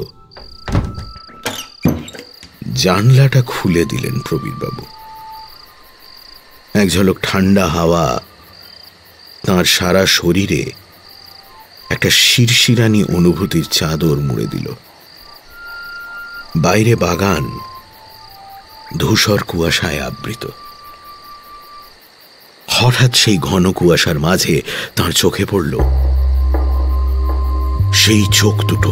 জানলাটা খুলে দিলেন প্রবীরবাবু। এক ঝলক ঠান্ডা হাওয়া তাঁর সারা শরীরে একটা শিরশিরানি অনুভূতির চাদর মুড়ে দিল। বাইরে বাগান, ধূসর কুয়াশায় আবৃত। হঠাৎ সেই ঘন কুয়াশার মাঝে তার চোখে পড়ল সেই চোখ দুটো,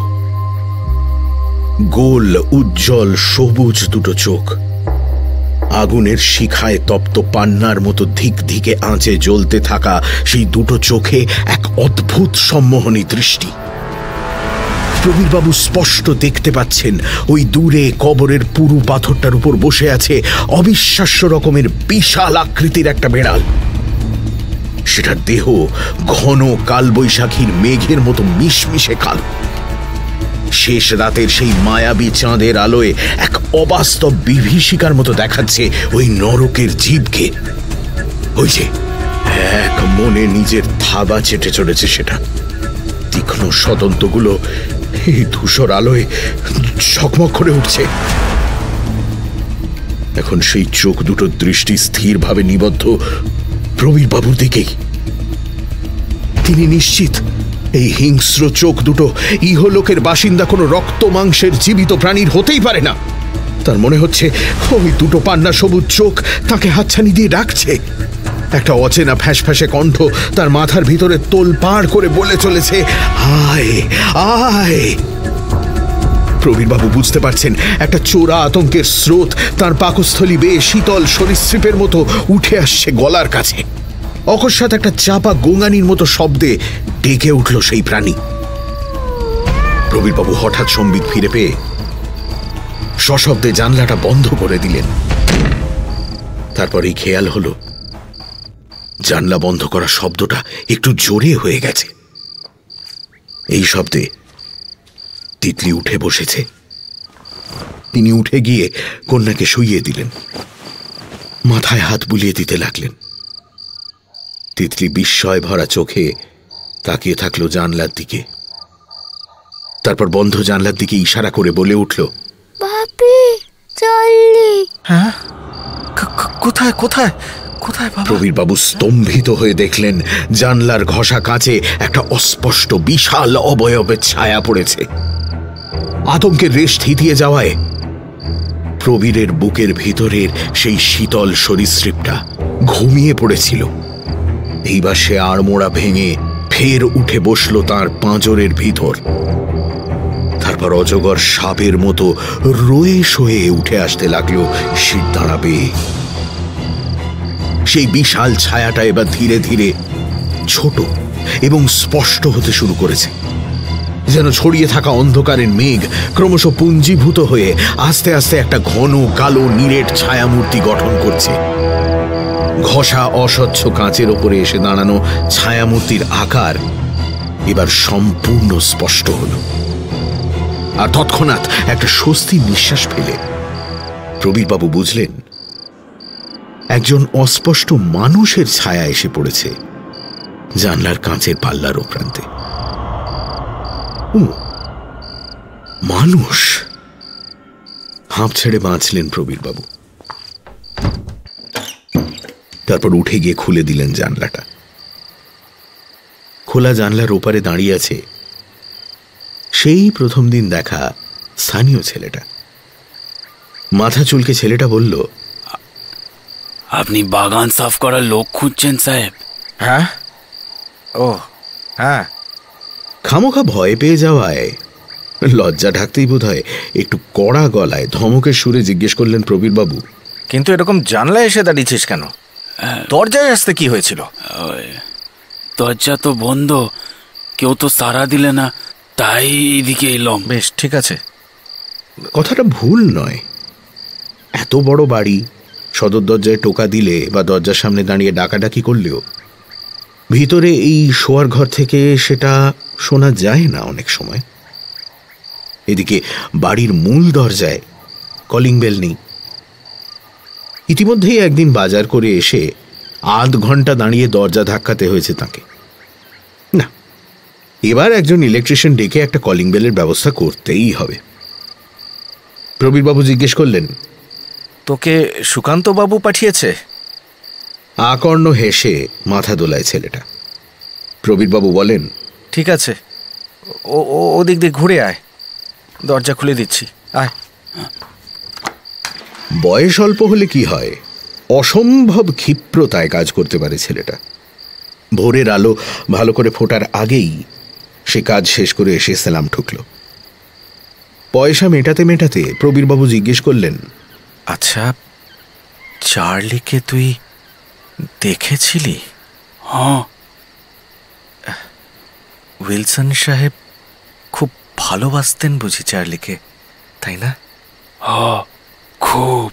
গোল উজ্জ্বল সবুজ দুটো চোখ, আগুনের শিখায় তপ্ত পান্নার মতো ধিক ধিকে আঁচে জ্বলতে থাকা সেই দুটো চোখে এক অদ্ভুত সম্মোহনী দৃষ্টি। প্রবীরবাবু স্পষ্ট দেখতে পাচ্ছেন ওই দূরে কবরের পুরু পাথরটার উপর বসে আছে অবিশ্বাস্য রকমের বিশাল আকৃতির একটা বেড়াল। সেটার দেহ ঘন কালবৈশাখীর মেঘের মতো মিশমিশে কালো। শেষ রাতের সেই মায়াবী চাঁদের আলোয় এক অবাস্তব বিভীষিকার মতো দেখাচ্ছে ওই নরকের জীবকে। ওই যে এক মনে নিজের থাবা চেটে চড়েছে সেটা, তীক্ষ্ণ সদন্তগুলো এই ধূসর আলোয় ঝকমক করে উঠছে। এখন সেই চোখ দুটোর দৃষ্টি স্থিরভাবে নিবদ্ধ প্রবীরবাবুর দিকেই। তিনি নিশ্চিত এই হিংস্র চোখ দুটো ইহলোকের বাসিন্দা কোনো রক্ত মাংসের জীবিত প্রাণীর হতেই পারে না। তার মনে হচ্ছে ওই দুটো পান্না সবুজ চোখ তাকে হাতছানি দিয়ে ডাকছে। একটা অচেনা ফ্যাঁসফ্যাঁসে কণ্ঠ তার মাথার ভিতরে তোলপাড় করে বলে চলেছে, আয় আয়। প্রবীরবাবু বুঝতে পারছেন একটা চোরা আতঙ্কের স্রোত তার পাকস্থলী বেয়ে শীতল সরীসৃপের মতো উঠে আসছে গলার কাছে। অকস্মাৎ একটা চাপা গোঙানির মতো শব্দে ডেকে উঠল সেই প্রাণী। প্রবীরবাবু হঠাৎ সম্বিত ফিরে পেয়ে সশব্দে জানলাটা বন্ধ করে দিলেন। তারপরেই খেয়াল হলো জানলা বন্ধ করা শব্দটা একটু জোরে হয়ে গেছে। এই শব্দে তিতলি উঠে বসেছে। তিনি উঠে গিয়ে কন্যাকে শুইয়ে দিলেন, মাথায় হাত বুলিয়ে দিতে লাগলেন। তিতলি বিস্ময় ভরা চোখে তাকিয়ে থাকলো জানলার দিকে। তারপর বন্ধ জানলার দিকে ইশারা করে বলে উঠল, বাপি চললি। হ্যাঁ, কোথায় কোথায় কোথায়? প্রবীরবাবু স্তম্ভিত হয়ে দেখলেন জানলার ঘষা কাঁচে একটা অস্পষ্ট বিশাল অবয়বের ছায়া পড়েছে। আতঙ্কের রেশ থিতিয়ে যাওয়ায় প্রবীরের বুকের ভিতরের সেই শীতল সরীসৃপটা ঘুমিয়ে পড়েছিল। এইবার সে আড়মোড়া ভেঙে ফের উঠে বসল তার পাঁজরের ভিতর। তারপর অজগর সাপের মতো রয়ে শোয়ে উঠে আসতে লাগলো শিরদাঁড়া বেয়ে। সেই বিশাল ছায়াটা এবার ধীরে ধীরে ছোট এবং স্পষ্ট হতে শুরু করেছে, যেন ছড়িয়ে থাকা অন্ধকারের মেঘ ক্রমশ পুঞ্জীভূত হয়ে আস্তে আস্তে একটা ঘন কালো নিরেট ছায়ামূর্তি গঠন করছে। ঘষা অস্বচ্ছ কাঁচের ওপরে এসে দাঁড়ানো ছায়ামূর্তির আকার এবার সম্পূর্ণ স্পষ্ট হল। আর তৎক্ষণাৎ একটা স্বস্তি নিঃশ্বাস ফেলে প্রবীরবাবু বুঝলেন একজন অস্পষ্ট মানুষের ছায়া এসে পড়েছে জানলার কাঁচের পাল্লার ও প্রান্তে। মানুষ! হাঁপ ছেড়ে বাঁচলেন প্রবীরবাবু। তারপর উঠে গিয়ে খুলে দিলেন জানলাটা। খোলা জানলার ওপারে দাঁড়িয়ে আছে সেই প্রথম দিন দেখা স্থানীয় ছেলেটা। মাথা চুলকে ছেলেটা বলল, আপনি বাগান সাফ করার লোক খুঁজছেন সাহেব? হ্যাঁ, ও হ্যাঁ। খামোখা ভয় পেয়ে যাওয়ায় লজ্জা ঢাকতেই বোধ হয় একটু কড়া গলায় ধমকের সুরে জিজ্ঞেস করলেন প্রবীরবাবু, কিন্তু এরকম জানলায় এসে দাঁড়িয়েছিস কেন? দরজায় আসতে কি হয়েছিল? দরজা তো বন্ধ, কেউ তো সাড়া দিলে না, তাই এদিকে এলাম। বেশ, ঠিক আছে। কথাটা ভুল নয়। এত বড় বাড়ি, সদর দরজায় টোকা দিলে বা দরজার সামনে দাঁড়িয়ে ডাকাডাকি করলেও ভিতরে এই শোয়ার ঘর থেকে সেটা শোনা যায় না অনেক সময়। এদিকে বাড়ির মূল দরজায় কলিং বেল নেই। ইতিমধ্যেই একদিন বাজার করে এসে আধ ঘন্টা দাঁড়িয়ে দরজা ধাক্কাতে হয়েছে তাকে। না, এবার একজন ইলেকট্রিশিয়ান ডেকে একটা কলিং বেলের ব্যবস্থা করতেই হবে। প্রবীরবাবু জিজ্ঞেস করলেন, তোকে সুকান্ত বাবু পাঠিয়েছে? আকর্ণ হেসে মাথা দোলায় ছেলেটা। প্রবীরবাবু বলেন, ঠিক আছে, ওদিক দিয়ে ঘুরে আয়, দরজা খুলে দিচ্ছি, আয়। বয়স অল্প হলে কি হয়, অসম্ভব ক্ষিপ্রতায় কাজ করতে পারে ছেলেটা। ভোরের আলো ভালো করে ফোটার আগেই সে কাজ শেষ করে এসে সেলাম ঠুকল। পয়সা মেটাতে মেটাতে প্রবীরবাবু জিজ্ঞেস করলেন, আচ্ছা, চার্লিকে তুই দেখেছিলি? হ্যাঁ। উইলসন সাহেব খুব ভালোবাসতেন বুঝি চার্লিকে, তাই না? হ্যাঁ, খুব।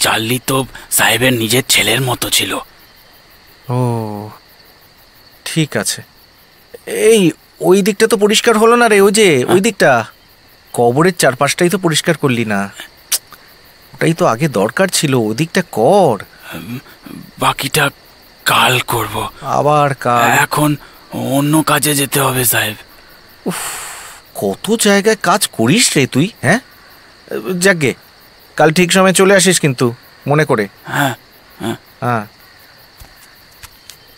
চার্লি তো সাহেবের নিজের ছেলের মতো ছিল। ও ঠিক আছে। এই ওই দিকটা তো পরিষ্কার হলো না রে, ওই যে ওই দিকটা কবরের চারপাশটাই তো পরিষ্কার করলি না। ওটাই তো আগে দরকার ছিল, ওই দিকটা কর। বাকিটা কাল করব। আবার কাল? এখন অন্য কাজে যেতে হবে সাহেব। কত জায়গায় কাজ করিস রে তুই। হ্যাঁ, যাকগে, কাল ঠিক সময় চলে আসিস কিন্তু, মনে করে। হ্যাঁ হ্যাঁ হ্যাঁ।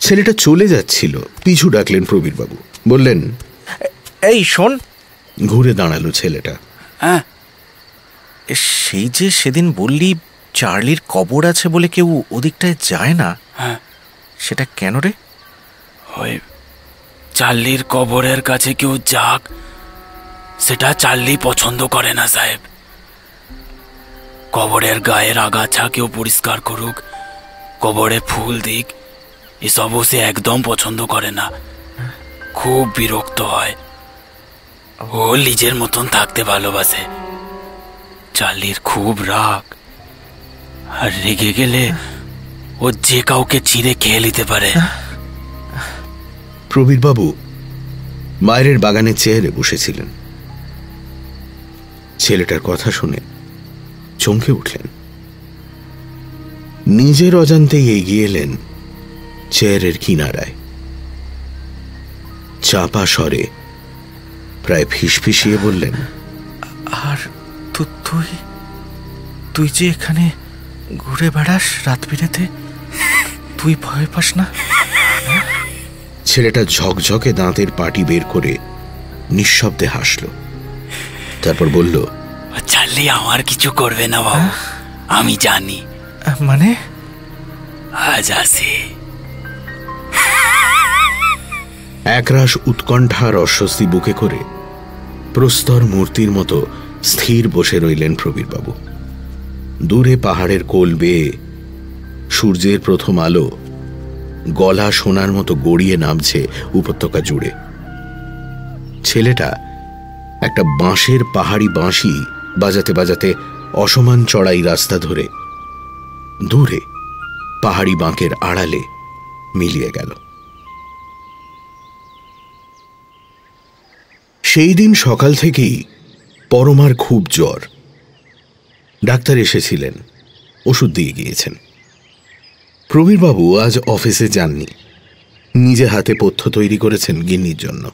ছেলেটা চলে যাচ্ছিল, পিছু ডাকলেন প্রবীরবাবু। বললেন, এই শোন। ঘুরে দাঁড়ালো ছেলেটা। হ্যাঁ, সেই যে সেদিন বললি চার্লির কবর আছে বলে কেউ ওদিকটায় যায় না, হ্যাঁ, সেটা কেন রে? ওই চার্লির কবরের কাছে কেউ যাক, সেটা চার্লি পছন্দ করে না সাহেব। কবরের গায়ের আগাছা কেউ পরিষ্কার করুক, কবরে ফুল দিক, এসবও সে একদম পছন্দ করে না। খুব বিরক্ত হয়। ও নিজের মতন থাকতে ভালোবাসে। চার্লির খুব রাগ, আর রেগে গেলে ও যে কাউকে চিঁড়ে খেয়ে নিতে পারে। প্রবীরবাবু বাইরের বাগানের চেয়ারে বসেছিলেন। ছেলেটার কথা শুনে চমকে উঠলেন। নিজের অজান্তেই এগিয়ে এলেন চেয়ারের কিনারায়। চাপা স্বরে প্রায় ফিসফিসিয়ে বললেন, আর তুই তুই যে এখানে ঘুরে বেড়াস রাত বিরেতে, তুই ভয় পাস না? ছেলেটা ঝকঝকে দাঁতের পাটি বের করে নিঃশব্দে হাসল। তারপর বলল, চার্লি আমার কিছু করবে না বাবু, আমি জানি। মানে? আজ আসি। একরাশ উৎকণ্ঠার অস্বস্তি বুকে করে প্রস্তর মূর্তির মতো স্থির বসে রইলেন প্রবীরবাবু। দূরে পাহাড়ের কোল বেয়ে সূর্যের প্রথম আলো গলা সোনার মতো গড়িয়ে নামছে উপত্যকা জুড়ে। ছেলেটা একটা বাঁশের পাহাড়ি বাঁশি বাজাতে বাজাতে অসমান চড়াই রাস্তা ধরে দূরে পাহাড়ি বাঁকের আড়ালে মিলিয়ে গেল। সেই দিন সকাল থেকেই পরমার খুব জ্বর। ডাক্তার এসেছিলেন, ওষুধ দিয়ে গিয়েছেন। প্রবীরবাবু আজ অফিসে যাননি। নিজে হাতে পথ্য তৈরি করেছেন গিন্নির জন্য।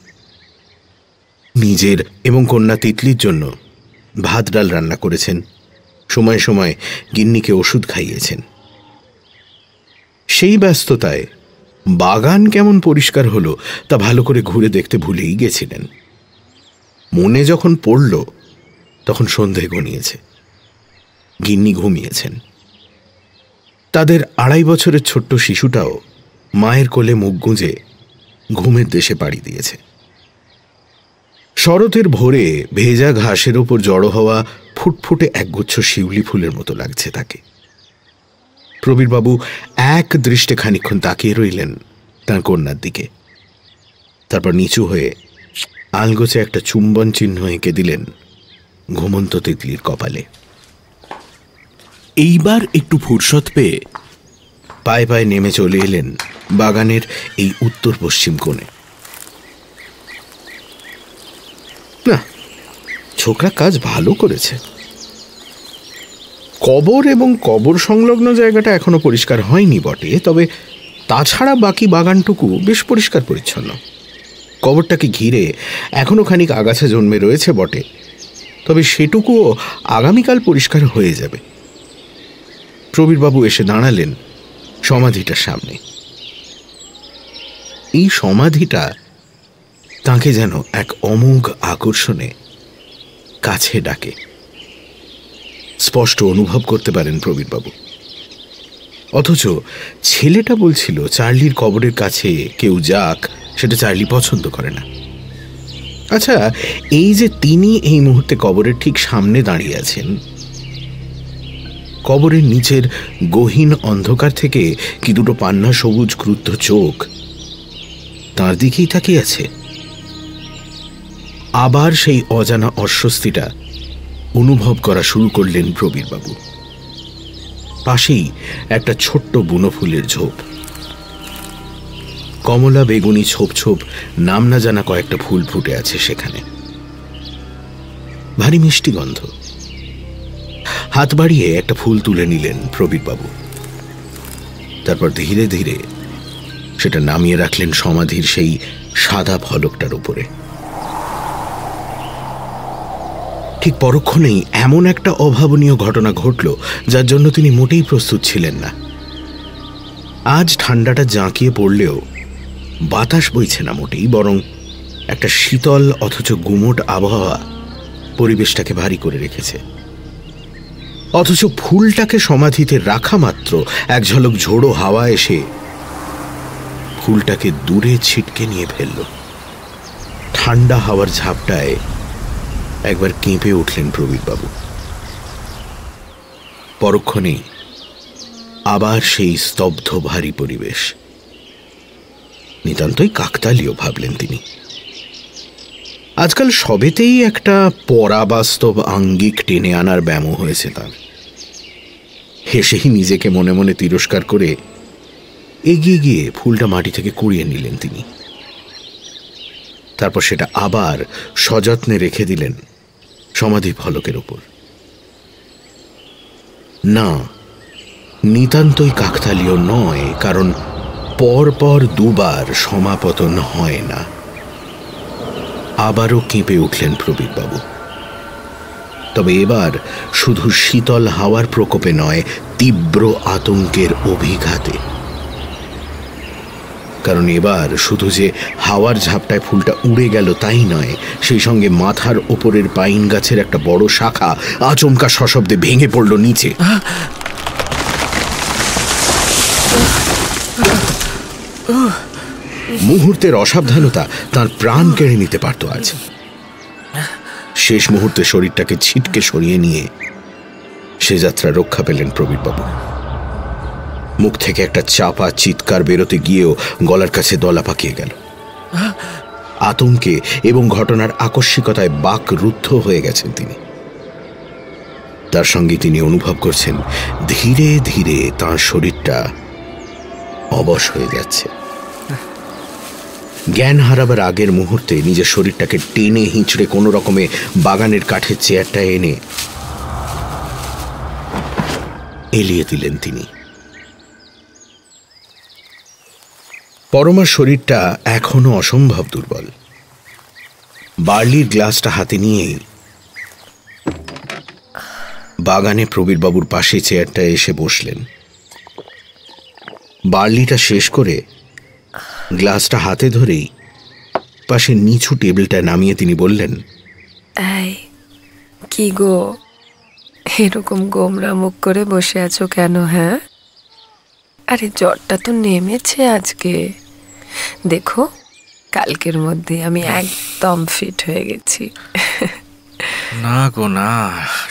নিজের এবং কন্যা তিতলির জন্য ভাত ডাল রান্না করেছেন। সময় সময় গিন্নিকে ওষুধ খাইয়েছেন। সেই ব্যস্ততায় বাগান কেমন পরিষ্কার হলো তা ভালো করে ঘুরে দেখতে ভুলেই গেছিলেন। মনে যখন পড়ল তখন সন্ধে ঘনিয়েছে। গিন্নি ঘুমিয়েছেন। তাদের 2.5 বছরের ছোট্ট শিশুটাও মায়ের কোলে মুখ গুঁজে ঘুমের দেশে পাড়ি দিয়েছে। শরতের ভোরে ভেজা ঘাসের ওপর জড়ো হওয়া ফুটফুটে একগুচ্ছ শিউলি ফুলের মতো লাগছে তাকে। প্রবীরবাবু এক দৃষ্টে খানিকক্ষণ তাকিয়ে রইলেন তাঁর কন্যার দিকে। তারপর নিচু হয়ে আলগোছে একটা চুম্বন চিহ্ন এঁকে দিলেন ঘুমন্ত তিতলির কপালে। এইবার একটু ফুরসত পেয়ে পায়ে পায়ে নেমে চলে এলেন বাগানের এই উত্তর পশ্চিম কোণে। না, ছোকরা কাজ ভালো করেছে। কবর এবং কবর সংলগ্ন জায়গাটা এখনো পরিষ্কার হয়নি বটে, তবে তাছাড়া বাকি বাগানটুকু বেশ পরিষ্কার পরিচ্ছন্ন। কবরটাকে ঘিরে এখনো খানিক আগাছা জন্মে রয়েছে বটে, তবে সেটুকুও আগামীকাল পরিষ্কার হয়ে যাবে। প্রবীরবাবু এসে দাঁড়ালেন সমাধিটার সামনে। এই সমাধিটা তাঁকে যেন এক অমোঘ আকর্ষণে কাছে ডাকে। স্পষ্ট অনুভব করতে পারেন প্রবীরবাবু। অথচ ছেলেটা বলছিল চার্লির কবরের কাছে কেউ যাক সেটা চার্লি পছন্দ করে না। আচ্ছা, এই যে তিনি এই মুহূর্তে কবরের ঠিক সামনে দাঁড়িয়ে আছেন, কবরের নিচের গহীন অন্ধকার থেকে কি দুটো পান্না সবুজ ক্রুদ্ধ চোখ তার দিকেই তাকিয়ে আছে? আবার সেই অজানা অস্বস্তিটা অনুভব করা শুরু করলেন প্রবীরবাবু। পাশেই একটা ছোট্ট বুনো ফুলের ঝোপ, কমলা বেগুনি ছোপ ছোপ নাম না জানা কয়েকটা ফুল ফুটে আছে সেখানে, ভারী মিষ্টি গন্ধ। হাত বাড়িয়ে একটা ফুল তুলে নিলেন প্রবীরবাবু, তারপর ধীরে ধীরে সেটা নামিয়ে রাখলেন সমাধির সেই সাদা ফলকটার উপরে। ঠিক পরক্ষণেই এমন একটা অভাবনীয় ঘটনা ঘটল যার জন্য তিনি মোটেই প্রস্তুত ছিলেন না। আজ ঠান্ডাটা জাঁকিয়ে পড়লেও বাতাস বইছে না মোটেই, বরং একটা শীতল অথচ গুমোট আবহাওয়া পরিবেশটাকে ভারী করে রেখেছে। অথচ ফুলটাকে সমাধিতে রাখা মাত্র এক ঝলক ঝোড়ো হাওয়া এসে ফুলটাকে দূরে ছিটকে নিয়ে ফেলল। ঠান্ডা হাওয়ার ঝাপটায় একবার কেঁপে উঠলেন প্রবীরবাবু। পরক্ষণেই আবার সেই স্তব্ধ ভারী পরিবেশ। নিতান্তই কাকতালীয় ভাবলেন তিনি। আজকাল সবেতেই একটা পরাবাস্তব আঙ্গিক টেনে আনার ব্যামো হয়েছে তার। হেসেই নিজেকে মনে মনে তিরস্কার করে এগিয়ে গিয়ে ফুলটা মাটি থেকে কুড়িয়ে নিলেন তিনি। তারপর সেটা আবার সযত্নে রেখে দিলেন সমাধি ফলকের ওপর। না, নিতান্তই কাকতালীয় নয়, কারণ পরপর দুবার সমাপতন হয় না। আবারও কেঁপে উঠলেন প্রবীরবাবু, তবে এবার শুধু শীতল হাওয়ার প্রকোপে নয়, তীব্র আতঙ্কের অভিঘাতে। কারণ এবার শুধু যে হাওয়ার ঝাপটায় ফুলটা উড়ে গেল তাই নয়, সেই সঙ্গে মাথার ওপরের পাইন গাছের একটা বড় শাখা আচমকা সশব্দে ভেঙে পড়ল নিচে। মুহূর্তের অসাবধানতা তার প্রাণ কেড়ে নিতে পারত আজ। শেষ মুহূর্তে শরীরটাকে ছিটকে সরিয়ে নিয়ে সে যাত্রা রক্ষা পেলেন প্রবীরবাবু। মুখ থেকে একটা চাপা চিৎকার বেরোতে গিয়েও গলার কাছে দলা পাকিয়ে গেল। আতঙ্কে এবং ঘটনার আকস্মিকতায় বাক রুদ্ধ হয়ে গেছেন তিনি। তার সঙ্গে তিনি অনুভব করছেন ধীরে ধীরে তাঁর শরীরটা অবশ হয়ে যাচ্ছে। জ্ঞান হারাবার আগের মুহূর্তে নিজের শরীরটাকে টেনে হিঁচড়ে কোনো রকমে বাগানের কাঠের চেয়ারটা এনে এলিয়ে দিলেন তিনি। পরমার শরীরটা এখনো অসম্ভব দুর্বল। বার্লির গ্লাসটা হাতে নিয়েই বাগানে প্রবীরবাবুর পাশে চেয়ারটা এসে বসলেন। বার্লিটা শেষ করে গ্লাসটা হাতে ধরেই পাশে নিচু টেবিলটা নামিয়ে তিনি বললেন, এই কি গো, এরকম গোমরা মুখ করে বসে আছো কেন? হ্যাঁ, আরে জ্বরটা তো নেমেছে আজকে। দেখো, কালকের মধ্যে আমি একদম ফিট হয়ে গেছি। না গো না,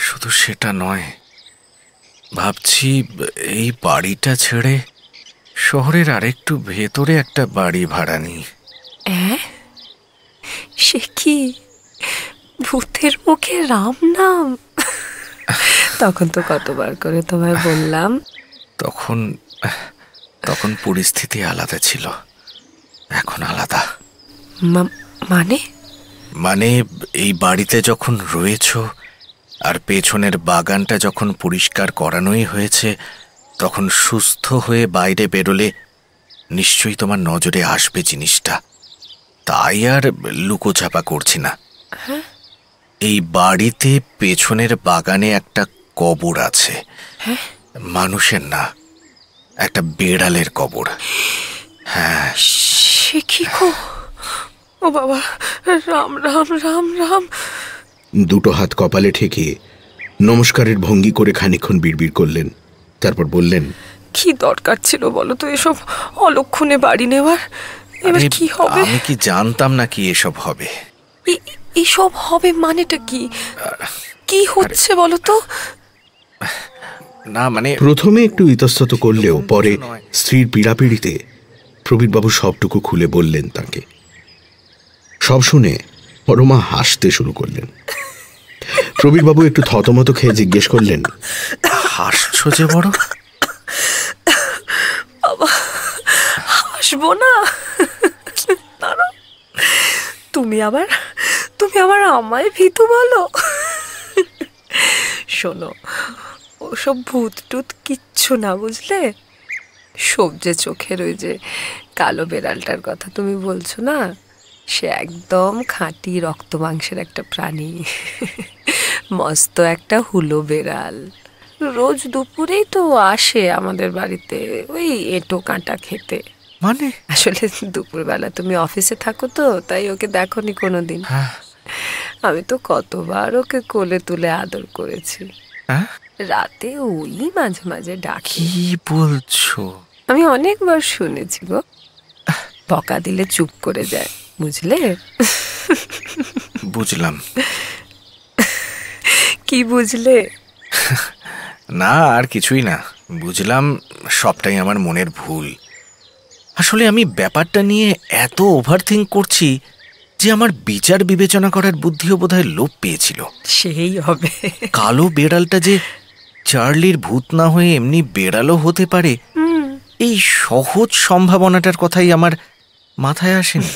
শুধু সেটা নয়, ভাবছি এই বাড়িটা ছেড়ে শহরের আরেকটু ভেতরে একটা বাড়ি ভাড়া নিই। সে কি, ভূতের মুখে রাম নাম? তখন তো কতবার করে তোমায় বললাম। তখন পরিস্থিতি আলাদা ছিল, এখন আলাদা। মানে এই বাড়িতে যখন রয়েছ আর পেছনের বাগানটা যখন পরিষ্কার করানোই হয়েছে, তখন সুস্থ হয়ে বাইরে বেরোলে নিশ্চয়ই তোমার নজরে আসবে জিনিসটা। তাই আর লুকোচাপা করছি না। এই বাড়িতে পেছনের বাগানে একটা কবর আছে। মানুষের না, একটা বেড়ালের কবর। হ্যাঁ। সে কি গো? ও বাবা, রাম রাম রাম রাম। দুটো হাত কপালে ঠেকে নমস্কারের ভঙ্গি করে খানিকক্ষণ বিড়বিড় করলেন, তারপর বললেন, কি দরকার ছিল বলো তো এসব অলক্ষণে বাড়ি নেওয়ার? এবার কি হবে? আমি কি জানতাম না কি এসব হবে? এসব হবে মানেটা কি? কি হচ্ছে বলো তো? না মানে প্রথমে একটু ইতস্তত করলেও পরে স্ত্রীর পীড়াপিড়িতে প্রবীরবাবু সবটুকু খুলে বললেন তাকে। সব শুনে পরমা হাসতে শুরু করলেন। প্রবীরবাবু একটু থতমত খেয়ে জিজ্ঞেস করলেন, হাসছো যে বড়? বাবা, হাসবো না? তুমি আবার আমায় ভীতু বলো? শোনো, ওসব ভূত টুত কিচ্ছু না, বুঝলে? সবজে চোখের ওই যে কালো বেড়ালটার কথা তুমি বলছো না, সে একদম খাঁটি রক্ত মাংসের একটা প্রাণী। মস্ত একটা হুলো বেড়াল। রোজ দুপুরেই তো আসে আমাদের বাড়িতে ওই এঁটো কাঁটা খেতে। মানে আসলে দুপুরবেলা তুমি অফিসে থাকো তো, তাই ওকে দেখোনি কোনোদিন। আমি তো কতবার ওকে কোলে তুলে আদর করেছি। রাতে ওই মাঝে মাঝে ডাকি। কি বলছো? আমি অনেকবার শুনেছি গো। বকা দিলে চুপ করে যায়, বুঝলে? বুঝলাম। কি বুঝলে? না, আর কিছুই না। বুঝলাম সবটাই আমার মনের ভুল। আসলে আমি ব্যাপারটা নিয়ে এত ওভারথিঙ্ক করছি যে আমার বিচার বিবেচনা করার বুদ্ধিও বোধহয় লোপ পেয়েছিল। সেই হবে। কালো বেড়ালটা যে চার্লির ভূত না হয়ে এমনি বেড়ালও হতে পারে, এই সহজ সম্ভাবনাটার কথাই আমার মাথায় আসেনি।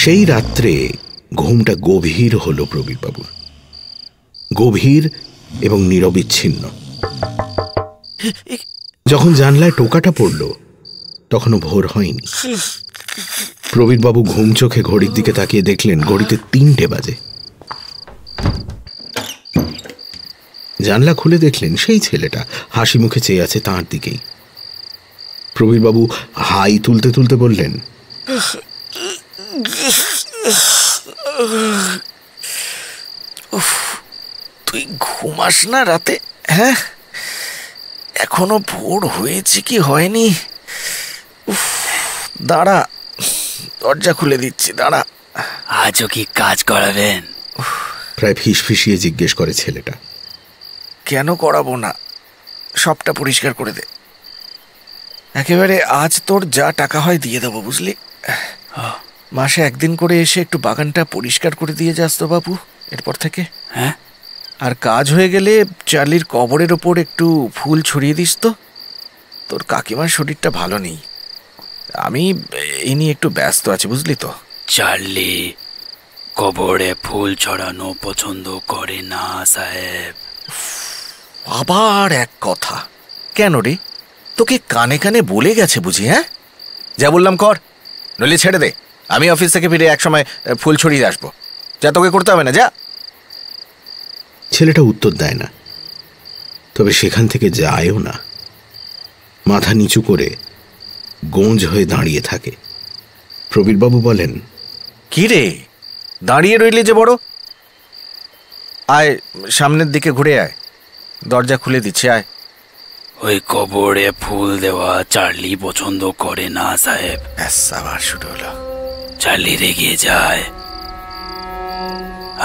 সেই রাত্রে ঘুমটা গভীর হলো প্রবীরবাবুর, গভীর এবং নিরবিচ্ছিন্ন। যখন জানলায় টোকাটা পড়ল তখনও ভোর হয়নি। প্রবীরবাবু ঘুম চোখে ঘড়ির দিকে তাকিয়ে দেখলেন ঘড়িতে 3টে বাজে। জানলা খুলে দেখলেন সেই ছেলেটা হাসি মুখে চেয়ে আছে তাঁর দিকেই। প্রবীরবাবু হাই তুলতে তুলতে বললেন, তুই ঘুমাস না রাতে? হ্যাঁ, এখনো ভোর হয়েছে কি হয়নি? দাঁড়া, দরজা খুলে দিচ্ছি, দাঁড়া। আজও কি কাজ করাবেন? প্রায় ফিসফিসিয়ে জিজ্ঞেস করে ছেলেটা। কেন করাবো না, সবটা পরিষ্কার করে দে। একেবারে আজ তোর যা টাকা হয় দিয়ে দেবো, বুঝলি? মাসে একদিন করে এসে একটু বাগানটা পরিষ্কার করে দিয়ে যাস তো বাবু, এরপর থেকে। হ্যাঁ, আর কাজ হয়ে গেলে চার্লির কবরের ওপর একটু ফুল ছড়িয়ে দিস তো। তোর কাকিমার শরীরটা ভালো নেই, আমি এই নিয়ে একটু ব্যস্ত আছি, বুঝলি তো। চার্লি কবরে ফুল ছড়ানো পছন্দ করে না সাহেব। আবার এক কথা, কেন রে? তোকে কানে কানে বলে গেছে বুঝি? হ্যাঁ, যা বললাম কর, নইলে ছেড়ে দে। আমি অফিস থেকে ফিরে এক সময় ফুল ছড়িয়ে আসবো। যা, তোকে করতে হবে না, যা। ছেলেটা উত্তর দেয় না, তবে সেখান থেকে যায়ও না। মাথা নিচু করে গোঁজ হয়ে দাঁড়িয়ে থাকে। প্রবীরবাবু বলেন, কি রে দাঁড়িয়ে রইলে যে বড়? আয়, সামনের দিকে ঘুরে আয়, দরজা খুলে দিচ্ছে, আয়। ওই কবরে ফুল দেওয়া চার্লি পছন্দ করে না সাহেব। ব্যাস, আবার শুরু হলো। চার্লি রেগে যায়,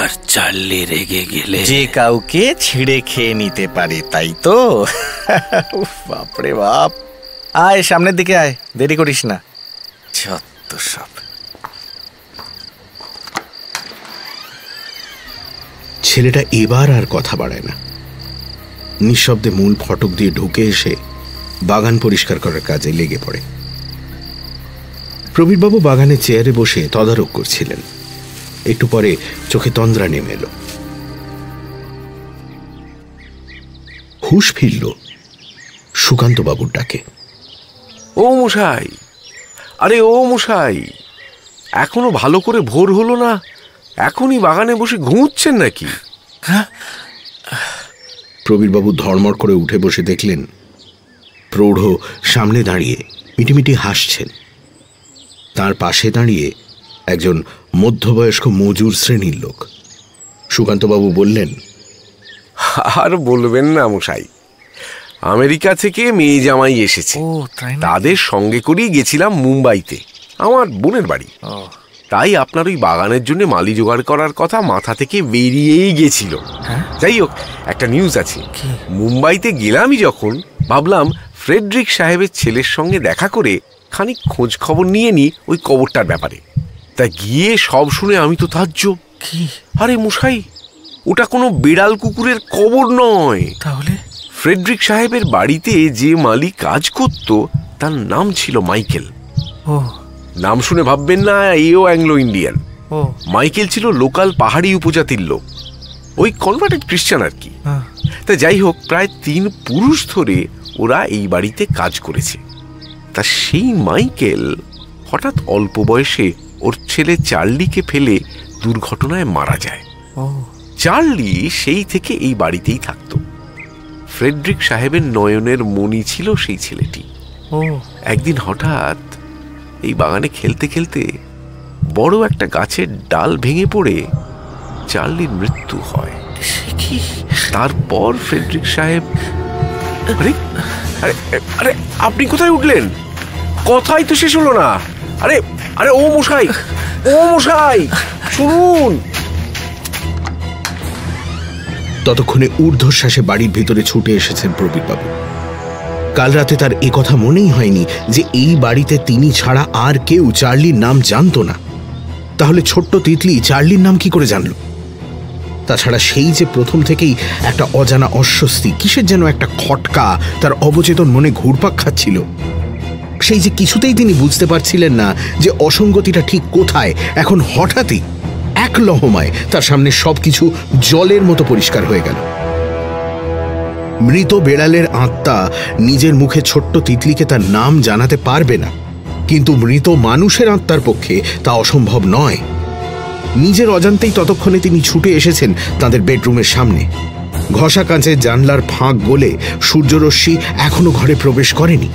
আর চার্লি রেগে গেলে যে কাউকে ছিঁড়ে খেয়ে নিতে পারে, তাই তো? বাপরে বাপ। আয়, সামনের দিকে আয়, দেরি করিস না। যত সব। ছেলেটা এবার আর কথা বাড়ায় না। নিঃশব্দে মূল ফটক দিয়ে ঢুকে এসে বাগান পরিষ্কার করার কাজে লেগে পড়ে। প্রবীরবাবু বাগানে চেয়ারে বসে তদারক করছিলেন। একটু পরে চোখে তন্দ্রা নেমে এলো। হুঁশ ফিরল সুকান্তবাবুর ডাকে। ও মশাই, আরে ও মশাই, এখনো ভালো করে ভোর হলো না? এখনই বাগানে বসে ঘুমোচ্ছেন নাকি? প্রবীরবাবু ধর্মর করে উঠে বসে দেখলেন প্রৌঢ় সামনে দাঁড়িয়ে মিটিমিটি হাসছেন। তার পাশে দাঁড়িয়ে একজন মধ্যবয়স্ক মজুর শ্রেণীর লোক, সুকান্তবাবু বললেন, আর বলবেন না মশাই, আমেরিকা থেকে মেয়ে জামাই এসেছে, তাদের সঙ্গে করেই গেছিলাম মুম্বাইতে, আমার বোনের বাড়ি। তাই আপনার ওই বাগানের জন্য মালি জোগাড় করার কথা মাথা থেকে বেরিয়েই গেছিল। যাই হোক, একটা নিউজ আছে। মুম্বাইতে গেলামই যখন, ভাবলাম ফ্রেডরিক সাহেবের ছেলের সঙ্গে দেখা করে খানিক খোঁজ খবর নিয়ে নি ওই কবরটার ব্যাপারে। তা গিয়ে সব শুনে আমি তো তাজ্জব। আরে মশাই, ওটা কোনো বেড়াল কুকুরের কবর নয়। তাহলে ফ্রেডরিক সাহেবের বাড়িতে যে মালি কাজ করত তার নাম ছিল মাইকেল। নাম শুনে ভাববেন না এও অ্যাংলো ইন্ডিয়ান। মাইকেল ছিল লোকাল পাহাড়ি উপজাতির লোক, ওই কনভার্টেড খ্রিস্টান আর কি। তা যাই হোক, প্রায় 3 পুরুষ ধরে ওরা এই বাড়িতে কাজ করেছে। তা সেই মাইকেল হঠাৎ অল্প বয়সে ওর ছেলে চার্লিকে ফেলে দুর্ঘটনায় মারা যায়। চার্লি সেই থেকে এই বাড়িতেই থাকতো। ফ্রেডরিক সাহেবের নয়নের মণি ছিল সেই ছেলেটি। একদিন হঠাৎ এই বাগানে খেলতে খেলতে বড় একটা গাছের ডাল ভেঙে পড়ে চার্লির মৃত্যু হয়। তারপর ফ্রেডরিক সাহেব, আরে আরে আরে আপনি কোথায় উঠলেন? কথাই তো শেষ হলো না। আরে আরে ও মশাই, ও মশাই শুনুন। ততক্ষণে ঊর্ধ্বশ্বাসে বাড়ির ভিতরে ছুটে এসেছেন প্রবীরবাবু। কাল রাতে তার এ কথা মনেই হয়নি যে এই বাড়িতে তিনি ছাড়া আর কেউ চার্লির নাম জানত না। তাহলে ছোট্ট তিতলি চার্লির নাম কি করে জানল? তাছাড়া সেই যে প্রথম থেকেই একটা অজানা অস্বস্তি, কিসের যেন একটা খটকা তার অবচেতন মনে ঘুরপাক খাচ্ছিল, সেই যে কিছুতেই তিনি বুঝতে পারছিলেন না যে অসঙ্গতিটা ঠিক কোথায়, এখন হঠাৎই এক লহমায় তার সামনে সবকিছু জলের মতো পরিষ্কার হয়ে গেল। মৃত বেড়ালের আত্মা নিজের মুখে ছোট্ট তিতলিকে তার নাম জানাতে পারবে না, কিন্তু মৃত মানুষের আত্মার পক্ষে তা অসম্ভব নয়। নিজের অজান্তেই ততক্ষণে তিনি ছুটে এসেছেন তাদের বেডরুমের সামনে। ঘষা কাঁচের জানলার ফাঁক গলে সূর্যরশ্মি এখনো ঘরে প্রবেশ করেনি।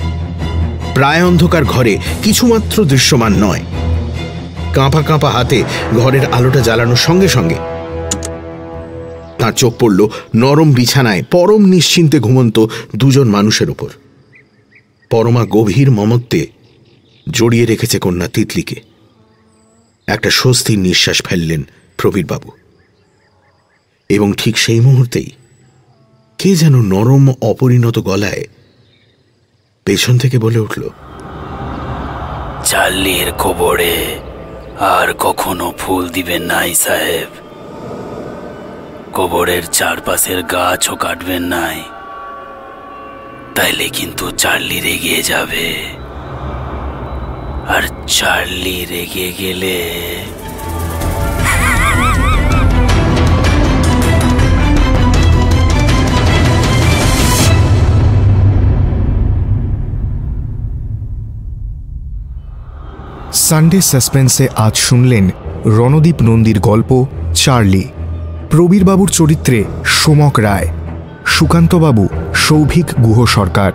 প্রায় অন্ধকার ঘরে কিছুমাত্র দৃশ্যমান নয়। কাঁপা কাঁপা হাতে ঘরের আলোটা জ্বালানোর সঙ্গে সঙ্গে তার চোখ পড়ল নরম বিছানায় পরম নিশ্চিন্তে ঘুমন্ত দুজন মানুষের ওপর। পরমা গভীর মমত্বে জড়িয়ে রেখেছে কন্যা তিতলিকে। একটা স্বস্তির নিঃশ্বাস ফেললেন প্রবীরবাবু, এবং ঠিক সেই মুহূর্তেই কে যেন নরম অপরিণত গলায় পেছন থেকে বলে উঠল, চার্লির কবরে আর কখনো ফুল দিবেন নাই সাহেব, কবরের চারপাশের গাছও কাটবেন নাই, তাইলে কিন্তু চার্লি রেগে যাবে, আর চার্লি রেগে গেলে সানডে সাসপেন্সে আজ শুনলেন রণদীপ নন্দীর গল্প চার্লি। প্রবীরবাবুর চরিত্রে সোমক রায়, সুকান্তবাবু সৌভিক গুহ সরকার,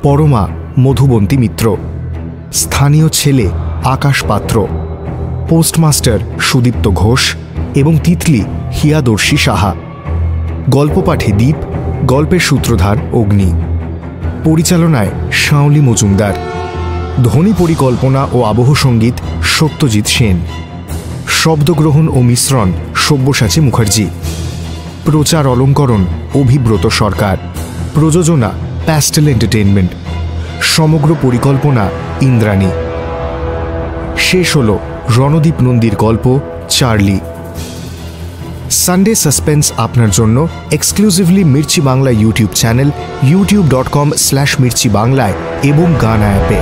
পরমা মধুবন্তী মিত্র, স্থানীয় ছেলে আকাশ পাত্র, পোস্টমাস্টার সুদীপ্ত ঘোষ এবং তিতলি হিয়াদর্শী সাহা। গল্প পাঠে দ্বীপ, গল্পের সূত্রধার অগ্নি, পরিচালনায় শাওলি মজুমদার, ধ্বনি পরিকল্পনা ও আবহ সঙ্গীত সত্যজিৎ সেন, শব্দগ্রহণ ও মিশ্রণ সব্যসাচী মুখার্জি, প্রচার অলঙ্করণ অভিব্রত সরকার, প্রযোজনা প্যাস্টেল এন্টারটেইনমেন্ট, সমগ্র পরিকল্পনা ইন্দ্রাণী। শেষ হল রণদীপ নন্দীর গল্প চার্লি। সানডে সাসপেন্স আপনার জন্য exclusively Mirchi Bangla YouTube channel youtube.com/mirchi বাংলায় এবং গানা অ্যাপে।